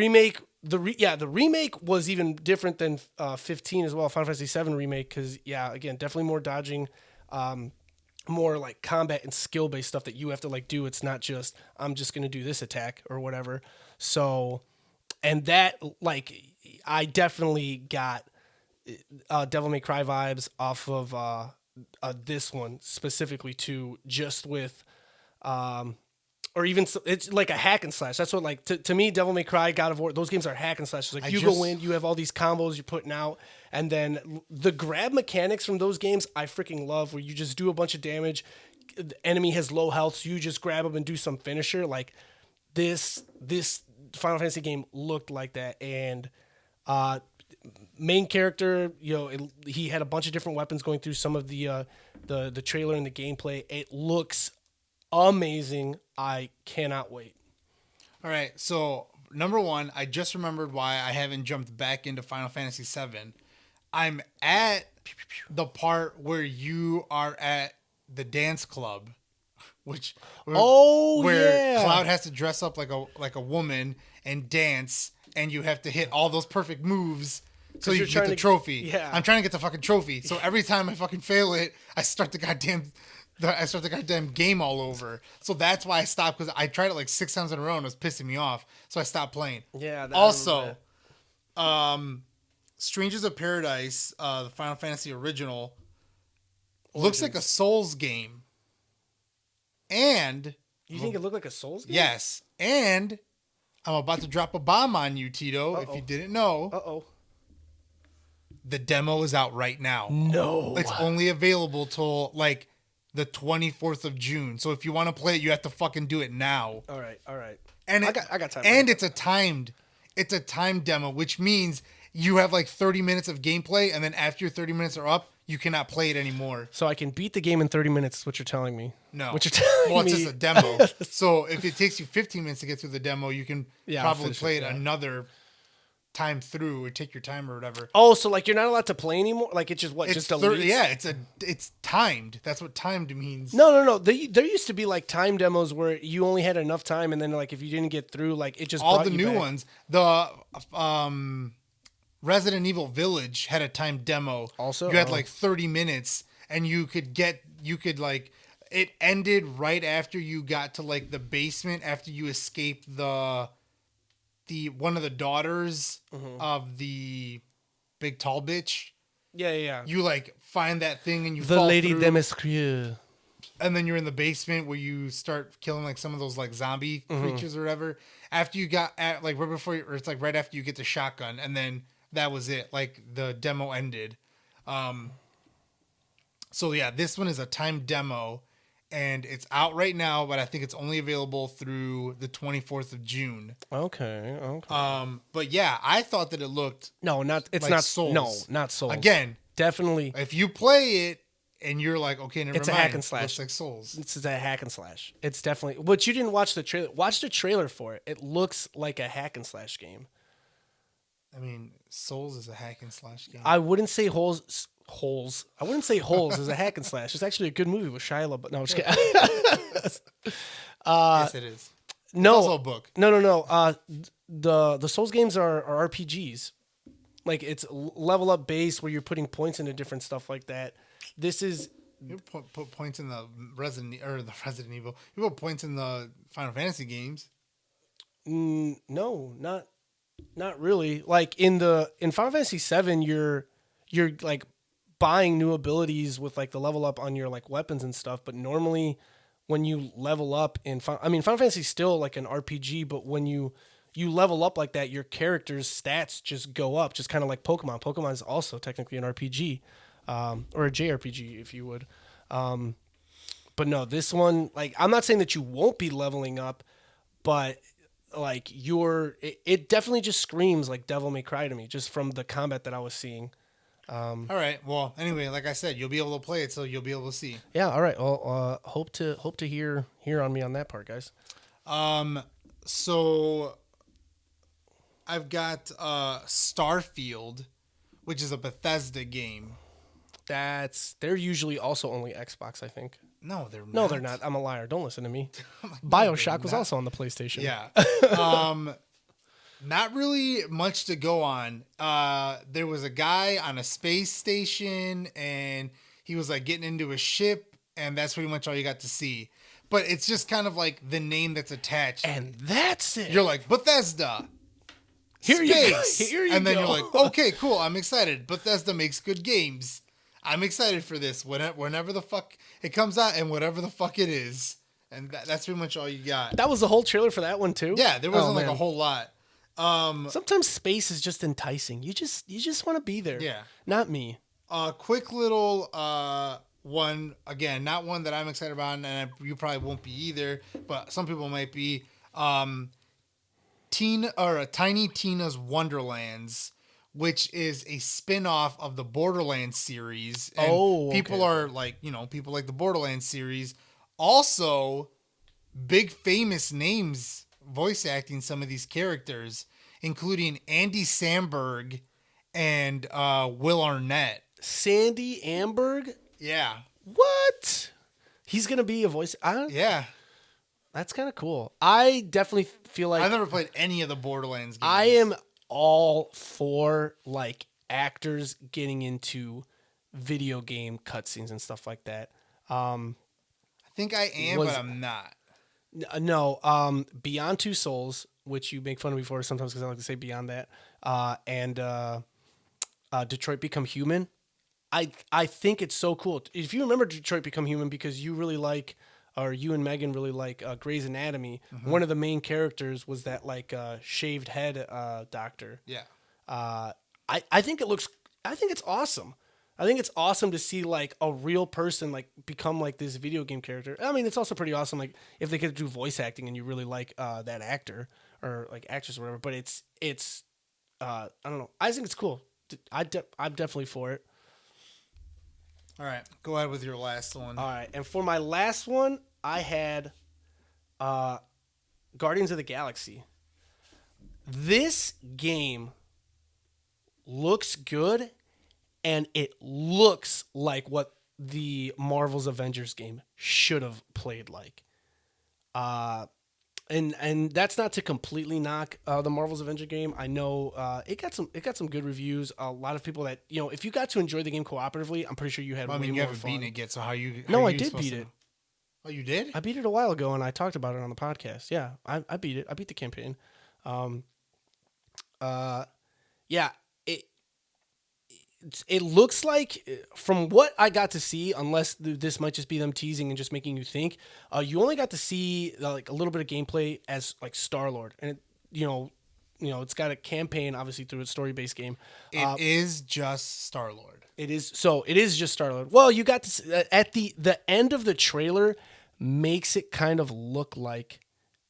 Speaker 3: remake was even different than 15 as well, Final Fantasy 7 remake, because, yeah, again, definitely more dodging, more like combat and skill-based stuff that you have to like do. It's not just, I'm just going to do this attack or whatever. So, and that, like, I definitely got Devil May Cry vibes off of this one specifically too, just with, or even it's like a hack and slash. That's what, like, to me, Devil May Cry, God of War, those games are hack and slash. It's like go in, you have all these combos you're putting out, and then the grab mechanics from those games I freaking love, where you just do a bunch of damage, the enemy has low health, so you just grab them and do some finisher. Like this Final Fantasy game looked like that, and main character, he had a bunch of different weapons going through some of the trailer and the gameplay. It looks amazing. I cannot wait.
Speaker 1: All right, so number one, I just remembered why I haven't jumped back into Final Fantasy VII. I'm at the part where you are at the dance club, where Cloud has to dress up like a woman and dance, and you have to hit all those perfect moves so you can get the trophy.
Speaker 3: Yeah.
Speaker 1: I'm trying to get the fucking trophy. So every time I fucking fail it, I start the goddamn game all over. So that's why I stopped, because I tried it like 6 times in a row and it was pissing me off. So I stopped playing.
Speaker 3: Yeah.
Speaker 1: Also, Strangers of Paradise, the Final Fantasy original, looks like a Souls game. And
Speaker 3: you think it looked like a Souls game?
Speaker 1: Yes. And I'm about to drop a bomb on you, Tito, if you didn't know.
Speaker 3: Uh-oh.
Speaker 1: The demo is out right now.
Speaker 3: No.
Speaker 1: It's only available till like the 24th of June. So if you want to play it, you have to fucking do it now.
Speaker 3: All right.
Speaker 1: And
Speaker 3: I got time.
Speaker 1: And it's a timed demo, which means you have like 30 minutes of gameplay, and then after your 30 minutes are up, you cannot play it anymore.
Speaker 3: So I can beat the game in 30 minutes, is what you're telling me.
Speaker 1: No.
Speaker 3: What you're telling
Speaker 1: well,
Speaker 3: me.
Speaker 1: it's just a demo. So if it takes you 15 minutes to get through the demo, you can probably play it another time through, or take your time or whatever.
Speaker 3: Oh, so like you're not allowed to play anymore? Like it's just what? Just deletes?
Speaker 1: Yeah, it's timed. That's what timed means.
Speaker 3: No. There used to be like time demos where you only had enough time, and then like if you didn't get through, like it just
Speaker 1: all
Speaker 3: brought
Speaker 1: the
Speaker 3: you
Speaker 1: new
Speaker 3: back.
Speaker 1: ones. The Resident Evil Village had a timed demo.
Speaker 3: Also,
Speaker 1: you had like 30 minutes, and you could like, it ended right after you got to like the basement, after you escaped the one of the daughters of the big tall bitch.
Speaker 3: Yeah.
Speaker 1: You like find that thing and you
Speaker 3: The
Speaker 1: fall
Speaker 3: Lady
Speaker 1: through,
Speaker 3: Demiscrew.
Speaker 1: and then you're in the basement where you start killing like some of those like zombie creatures or whatever. After you got at like right before, or it's like right after you get the shotgun, and then that was it. Like the demo ended. So yeah, this one is a timed demo, and it's out right now, but I think it's only available through the 24th of June.
Speaker 3: Okay.
Speaker 1: But yeah, I thought that it looked
Speaker 3: No, it's
Speaker 1: like
Speaker 3: not
Speaker 1: Souls.
Speaker 3: No, not Souls.
Speaker 1: Again,
Speaker 3: Definitely.
Speaker 1: if you play it and you're like, okay, never
Speaker 3: It's a
Speaker 1: mind.
Speaker 3: hack and slash.
Speaker 1: Looks like Souls.
Speaker 3: This is a hack and slash. It's definitely. But you didn't watch the trailer. Watch the trailer for it. It looks like a hack and slash game.
Speaker 1: I mean, Souls is a hack and slash game.
Speaker 3: I wouldn't say holes. I wouldn't say holes is a hack and slash. It's actually a good movie with Shia LaBeouf. No, I'm just kidding.
Speaker 1: Yes, it is.
Speaker 3: No,
Speaker 1: It's also a book.
Speaker 3: No. The Souls games are RPGs. Like it's level up based where you're putting points into different stuff like that. This is
Speaker 1: You put points in the Resident Evil. You put points in the Final Fantasy games.
Speaker 3: no, not really. Like in Final Fantasy VII, you're like buying new abilities with like the level up on your like weapons and stuff. But normally, when you level up Final Fantasy is still like an RPG, but when you level up like that, your character's stats just go up, just kind of like Pokemon. Pokemon is also technically an RPG, or a JRPG, if you would. But no, this one, like, I'm not saying that you won't be leveling up, but like it definitely just screams like Devil May Cry to me, just from the combat that I was seeing.
Speaker 1: All right. Well, anyway, like I said, you'll be able to play it, so you'll be able to see.
Speaker 3: Yeah. All right. Well, hope to hear on me on that part, guys.
Speaker 1: So I've got Starfield, which is a Bethesda game.
Speaker 3: They're usually also only Xbox, I think.
Speaker 1: No, they're not.
Speaker 3: No, they're not. I'm a liar. Don't listen to me.
Speaker 1: Like, no,
Speaker 3: BioShock
Speaker 1: they're
Speaker 3: was
Speaker 1: not.
Speaker 3: also on the PlayStation.
Speaker 1: Yeah. Not really much to go on. There was a guy on a space station, and he was like getting into a ship, and that's pretty much all you got to see. But it's just kind of like the name that's attached.
Speaker 3: And that's it.
Speaker 1: You're like, Bethesda.
Speaker 3: Here you go.
Speaker 1: Space.
Speaker 3: Here you
Speaker 1: and then
Speaker 3: go.
Speaker 1: you're like, okay, cool. I'm excited. Bethesda makes good games. I'm excited for this. Whenever the fuck it comes out and whatever the fuck it is. And that's pretty much all you got.
Speaker 3: That was the whole trailer for that one too.
Speaker 1: Yeah, there wasn't like a
Speaker 3: man.
Speaker 1: whole lot.
Speaker 3: Sometimes space is just enticing. You just want to be there.
Speaker 1: Yeah.
Speaker 3: Not me.
Speaker 1: Quick little one, again, not one that I'm excited about, and you probably won't be either, but some people might be. Tiny Tina's Wonderlands, which is a spin-off of the Borderlands series. And people are like, people like the Borderlands series. Also, big famous names voice acting some of these characters, including Andy Samberg and Will Arnett.
Speaker 3: Sandy Amberg?
Speaker 1: Yeah.
Speaker 3: What? He's gonna be a voice.
Speaker 1: Yeah.
Speaker 3: That's kind of cool. I definitely feel like
Speaker 1: I've never played any of the Borderlands games.
Speaker 3: I am all for like actors getting into video game cutscenes and stuff like that.
Speaker 1: I think I am, but I'm not.
Speaker 3: No, Beyond Two Souls, which you make fun of me for sometimes because I like to say Beyond that, and Detroit Become Human. I think it's so cool. If you remember Detroit Become Human, because you really like, or you and Megan really like Grey's Anatomy, one of the main characters was that like shaved head doctor.
Speaker 1: Yeah.
Speaker 3: I think it's awesome. I think it's awesome to see like a real person like become like this video game character. I mean, it's also pretty awesome like if they get to do voice acting and you really like that actor or like actress or whatever. But it's I don't know. I think it's cool. I'm definitely for it.
Speaker 1: All right. Go ahead with your last one.
Speaker 3: All right, and for my last one, I had Guardians of the Galaxy. This game looks good, and it looks like what the Marvel's Avengers game should have played like. And that's not to completely knock the Marvel's Avenger game. I know it got some good reviews. A lot of people that if you got to enjoy the game cooperatively, I'm pretty sure you had.
Speaker 1: Well, I mean,
Speaker 3: way
Speaker 1: you
Speaker 3: more
Speaker 1: haven't
Speaker 3: fun.
Speaker 1: beaten it yet, so how you?
Speaker 3: No,
Speaker 1: how
Speaker 3: I
Speaker 1: you
Speaker 3: did
Speaker 1: supposed
Speaker 3: beat
Speaker 1: to-
Speaker 3: it.
Speaker 1: Oh, you did?
Speaker 3: I beat it a while ago, and I talked about it on the podcast. Yeah, I beat it. I beat the campaign. Yeah, it looks like, from what I got to see, unless this might just be them teasing and just making you think, you only got to see like a little bit of gameplay as like Star-Lord, and it, it's got a campaign obviously through a story-based game.
Speaker 1: It is just Star-Lord.
Speaker 3: It is just Star-Lord. Well, you got to at the end of the trailer makes it kind of look like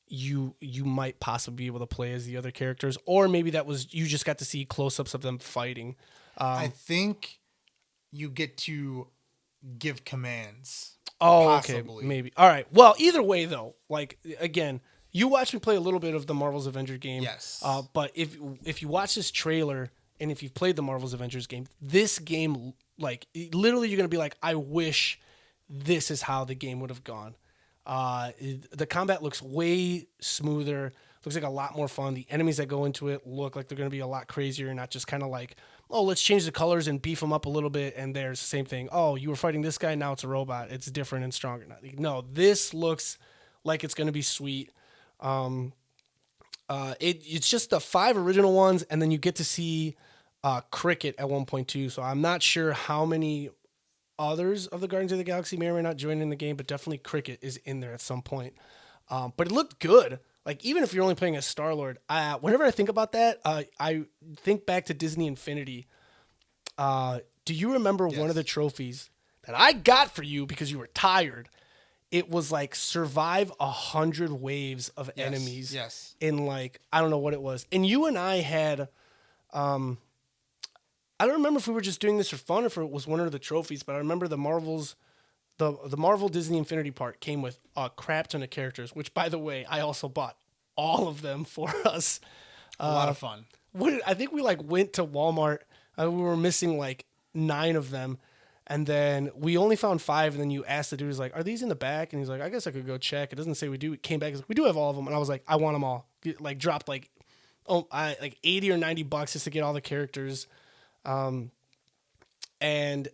Speaker 3: you might possibly be able to play as the other characters, or maybe that was you just got to see close-ups of them fighting.
Speaker 1: I think you get to give commands.
Speaker 3: Oh,
Speaker 1: Possibly.
Speaker 3: okay, maybe. All right. Well, either way, though, like again, you watched me play a little bit of the Marvel's Avengers game.
Speaker 1: Yes.
Speaker 3: But if you watch this trailer and if you've played the Marvel's Avengers game, this game, like literally, you're gonna be like, I wish this is how the game would have gone. The combat looks way smoother. Looks like a lot more fun. The enemies that go into it look like they're going to be a lot crazier, not just kind of like, oh, let's change the colors and beef them up a little bit. And there's the same thing. Oh, you were fighting this guy. Now it's a robot. It's different and stronger. No, this looks like it's going to be sweet. It's just the 5 original ones, and then you get to see Cricket at 1.2. So I'm not sure how many others of the Guardians of the Galaxy may or may not join in the game, but definitely Cricket is in there at some point. But it looked good. Like, even if you're only playing as Star-Lord, whenever I think about that, I think back to Disney Infinity. Do you remember one of the trophies that I got for you because you were tired? It was like survive 100 waves of enemies.
Speaker 1: Yes.
Speaker 3: In like, I don't know what it was. And you and I had, I don't remember if we were just doing this for fun or if it was one of the trophies, but I remember the Marvel Disney Infinity part came with a crap ton of characters, which, by the way, I also bought all of them for us.
Speaker 1: A lot of fun.
Speaker 3: I think we like went to Walmart. We were missing like 9 of them, and then we only found 5. And then you asked the dude, he's like, "Are these in the back?" And he's like, "I guess I could go check." It doesn't say we do. It came back, he's like, "We do have all of them." And I was like, "I want them all." Like dropped like like $80 or $90 just to get all the characters, and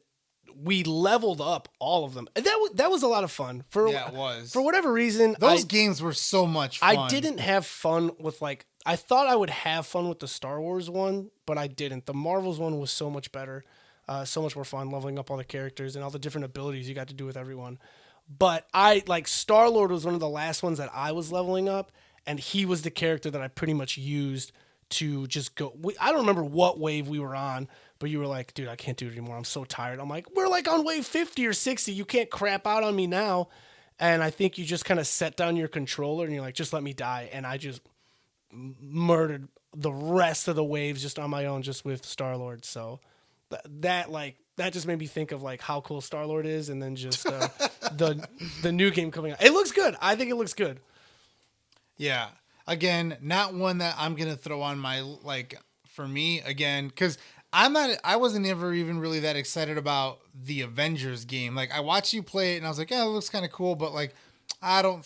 Speaker 3: we leveled up all of them. That was a lot of fun.
Speaker 1: It was.
Speaker 3: For whatever reason,
Speaker 1: Those games were so much fun.
Speaker 3: I didn't have fun with like, I thought I would have fun with the Star Wars one, but I didn't. The Marvels one was so much better, so much more fun, leveling up all the characters and all the different abilities you got to do with everyone. But Star-Lord was one of the last ones that I was leveling up, and he was the character that I pretty much used to just go. I don't remember what wave we were on, but you were like, "Dude, I can't do it anymore. I'm so tired." I'm like, "We're like on wave 50 or 60. You can't crap out on me now." And I think you just kind of set down your controller and you're like, "Just let me die." And I just murdered the rest of the waves just on my own, just with Star-Lord. So that just made me think of like how cool Star-Lord is, and then just the new game coming out. It looks good. I think it looks good.
Speaker 1: Yeah. Again, not one that I'm gonna throw on my for me again, because I wasn't ever even really that excited about the Avengers game. Like, I watched you play it and I was like, yeah, it looks kind of cool, but like I don't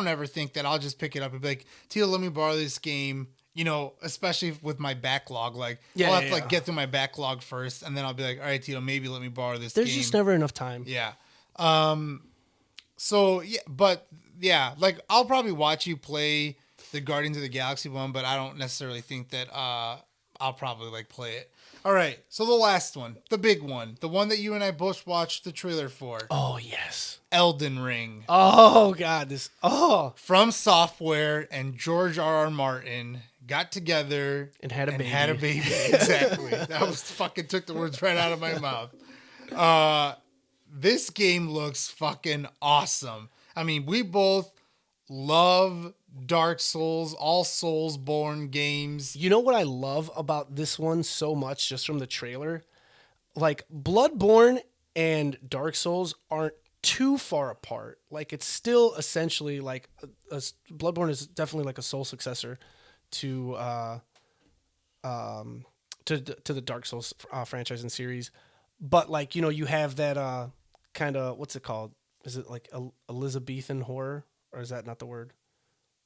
Speaker 1: ever think that I'll just pick it up and be like, Tito, let me borrow this game. You know, especially with my backlog. Like, I'll have to like get through my backlog first, and then I'll be like, all right, Tito, maybe let me borrow this game.
Speaker 3: There's just never enough time.
Speaker 1: Yeah. So yeah, but yeah, like I'll probably watch you play the Guardians of the Galaxy one, but I don't necessarily think that I'll probably like play it. All right, so the last one, the big one, the one that you and I both watched the trailer for.
Speaker 3: Oh yes,
Speaker 1: Elden Ring.
Speaker 3: Oh god,
Speaker 1: From Software and George R.R. Martin got together
Speaker 3: and had a baby.
Speaker 1: Exactly. That was fucking took the words right out of my mouth. This game looks fucking awesome. I mean, we both love Dark Souls, all Soulsborne games.
Speaker 3: You know what I love about this one so much, just from the trailer? Like, Bloodborne and Dark Souls aren't too far apart. Like, it's still essentially like Bloodborne is definitely like a soul successor to the Dark Souls franchise and series. But like, you know, you have that kind of, what's it called? Is it like Elizabethan horror, or is that not the word?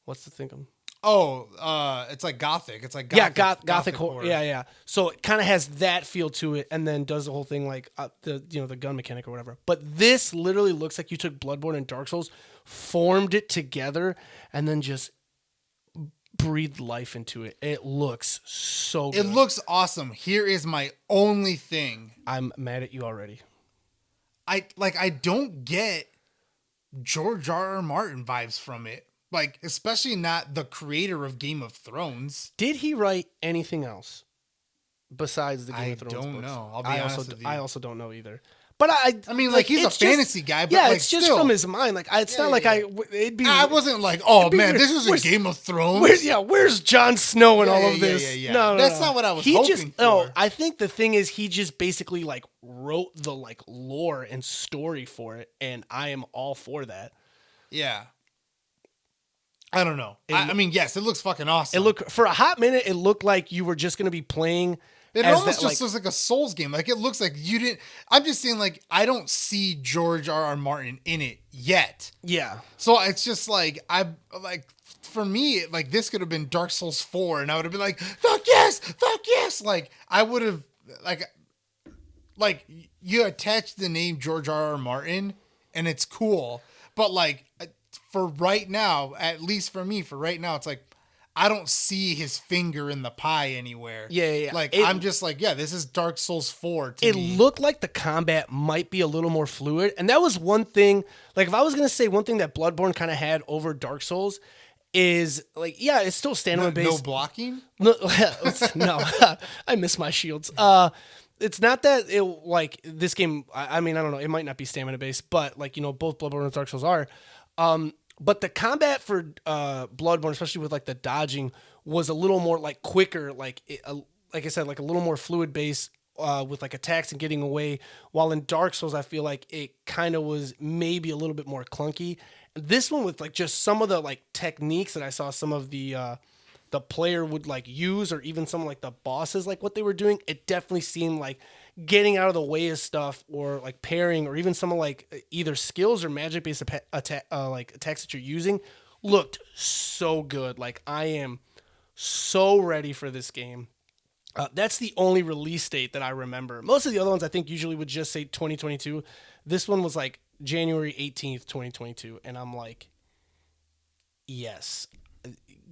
Speaker 3: What's the thing?
Speaker 1: It's like Gothic. It's like
Speaker 3: Gothic horror. Yeah. So it kind of has that feel to it, and then does the whole thing like the gun mechanic or whatever. But this literally looks like you took Bloodborne and Dark Souls, formed it together, and then just breathed life into it. It looks so good.
Speaker 1: It looks awesome. Here is my only thing.
Speaker 3: I'm mad at you already.
Speaker 1: I don't get George R.R. Martin vibes from it. Like, especially not the creator of Game of Thrones.
Speaker 3: Did he write anything else besides the Game of Thrones books?
Speaker 1: I don't know. I'll be honest with you.
Speaker 3: I also don't know either. But But
Speaker 1: I mean, like, he's a
Speaker 3: it's
Speaker 1: fantasy guy, but,
Speaker 3: yeah,
Speaker 1: like,
Speaker 3: it's just
Speaker 1: still.
Speaker 3: from his mind. Like it's not like it'd be.
Speaker 1: I wasn't like, oh
Speaker 3: be
Speaker 1: man,
Speaker 3: weird.
Speaker 1: this was a
Speaker 3: Where's-
Speaker 1: Game of Thrones.
Speaker 3: Where's Jon Snow and all
Speaker 1: Yeah,
Speaker 3: of
Speaker 1: yeah,
Speaker 3: this?
Speaker 1: yeah.
Speaker 3: No,
Speaker 1: That's not what I was
Speaker 3: he
Speaker 1: hoping
Speaker 3: just,
Speaker 1: for.
Speaker 3: No, I think the thing is he just basically like wrote the like lore and story for it, and I am all for that.
Speaker 1: Yeah. I don't know. I mean, yes, it looks fucking awesome.
Speaker 3: It looked for a hot minute. It looked like you were just gonna be playing.
Speaker 1: It
Speaker 3: as
Speaker 1: almost
Speaker 3: that,
Speaker 1: just looks like a Souls game. Like, it looks like you didn't. I'm just saying, like, I don't see George R.R. Martin in it yet.
Speaker 3: Yeah.
Speaker 1: So it's just like, for me, like, this could have been Dark Souls 4, and I would have been like, fuck yes. Like, I would have, like, you attach the name George R.R. Martin, and it's cool. But, like, for right now, at least for me, it's like, I don't see his finger in the pie anywhere.
Speaker 3: Yeah.
Speaker 1: Like, I'm just like, yeah, this is Dark Souls 4 to
Speaker 3: It
Speaker 1: me.
Speaker 3: looked like the combat might be a little more fluid, and that was one thing. Like, if I was gonna say one thing that Bloodborne kind of had over Dark Souls is like, yeah, it's still standalone
Speaker 1: No
Speaker 3: based.
Speaker 1: blocking?
Speaker 3: No, no, I miss my shields. It's not that it like this game. I mean, I don't know. It might not be stamina based, but like both Bloodborne and Dark Souls are. But the combat for Bloodborne, especially with like the dodging, was a little more like quicker. Like I said, like a little more fluid based with like attacks and getting away. While in Dark Souls, I feel like it kind of was maybe a little bit more clunky. This one with like just some of the like techniques that I saw some of the player would like use, or even some like the bosses, like what they were doing, it definitely seemed like getting out of the way of stuff, or like parrying, or even some of like either skills or magic based attacks that you're using looked so good. Like, I am so ready for this game. That's the only release date that I remember. Most of the other ones I think usually would just say 2022. This one was like January 18th, 2022. And I'm like, yes,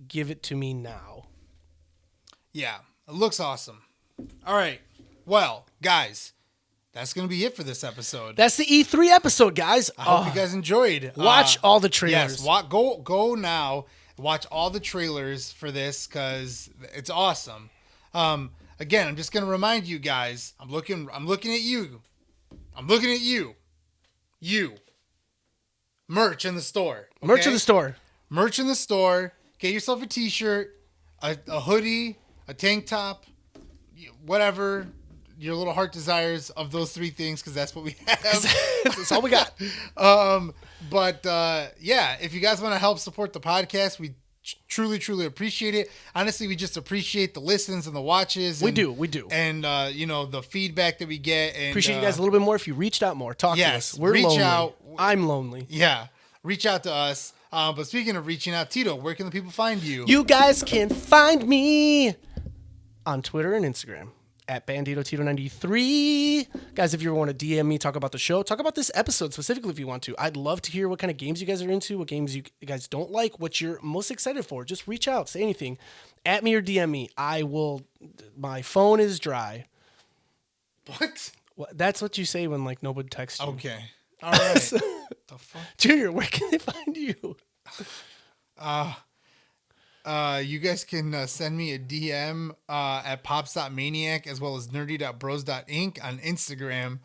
Speaker 3: give it to me now.
Speaker 1: Yeah, it looks awesome. All right. Well, guys, that's going to be it for this episode.
Speaker 3: That's the E3 episode, guys.
Speaker 1: I hope you guys enjoyed.
Speaker 3: Watch all the trailers.
Speaker 1: Yes, go now. Watch all the trailers for this because it's awesome. Again, I'm just going to remind you guys. I'm looking at you. You. Merch in the store. Okay?
Speaker 3: Merch in the store.
Speaker 1: Merch in the store. Get yourself a t-shirt, a hoodie, a tank top, whatever your little heart desires of those three things, because that's what we have.
Speaker 3: That's all we got.
Speaker 1: But yeah, if you guys want to help support the podcast, we truly appreciate it. Honestly, we just appreciate the listens and the watches.
Speaker 3: We
Speaker 1: and,
Speaker 3: do.
Speaker 1: And the feedback that we get. And
Speaker 3: Appreciate you guys a little bit more if you reached out more. Talk to
Speaker 1: yes,
Speaker 3: us. We're
Speaker 1: reach
Speaker 3: lonely.
Speaker 1: out.
Speaker 3: I'm lonely.
Speaker 1: Yeah, reach out to us. But speaking of reaching out, Tito, where can the people find you?
Speaker 3: You guys can find me on Twitter and Instagram at BanditoTito93. Guys, if you ever want to DM me, talk about the show, talk about this episode specifically if you want to. I'd love to hear what kind of games you guys are into, what games you guys don't like, what you're most excited for. Just reach out, say anything. At me or DM me. I will. My phone is dry.
Speaker 1: What?
Speaker 3: That's what you say when like nobody texts you.
Speaker 1: Okay. All right. The fuck?
Speaker 3: Junior, where can they find you?
Speaker 1: You guys can send me a DM at pops.maniac as well as nerdy.bros.inc on Instagram.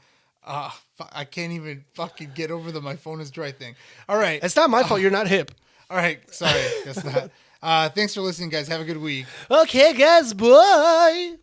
Speaker 1: I can't even fucking get over the my phone is dry thing. All right.
Speaker 3: It's not my fault. You're not hip.
Speaker 1: All right. Sorry. That's not. Thanks for listening, guys. Have a good week.
Speaker 3: Okay, guys. Bye.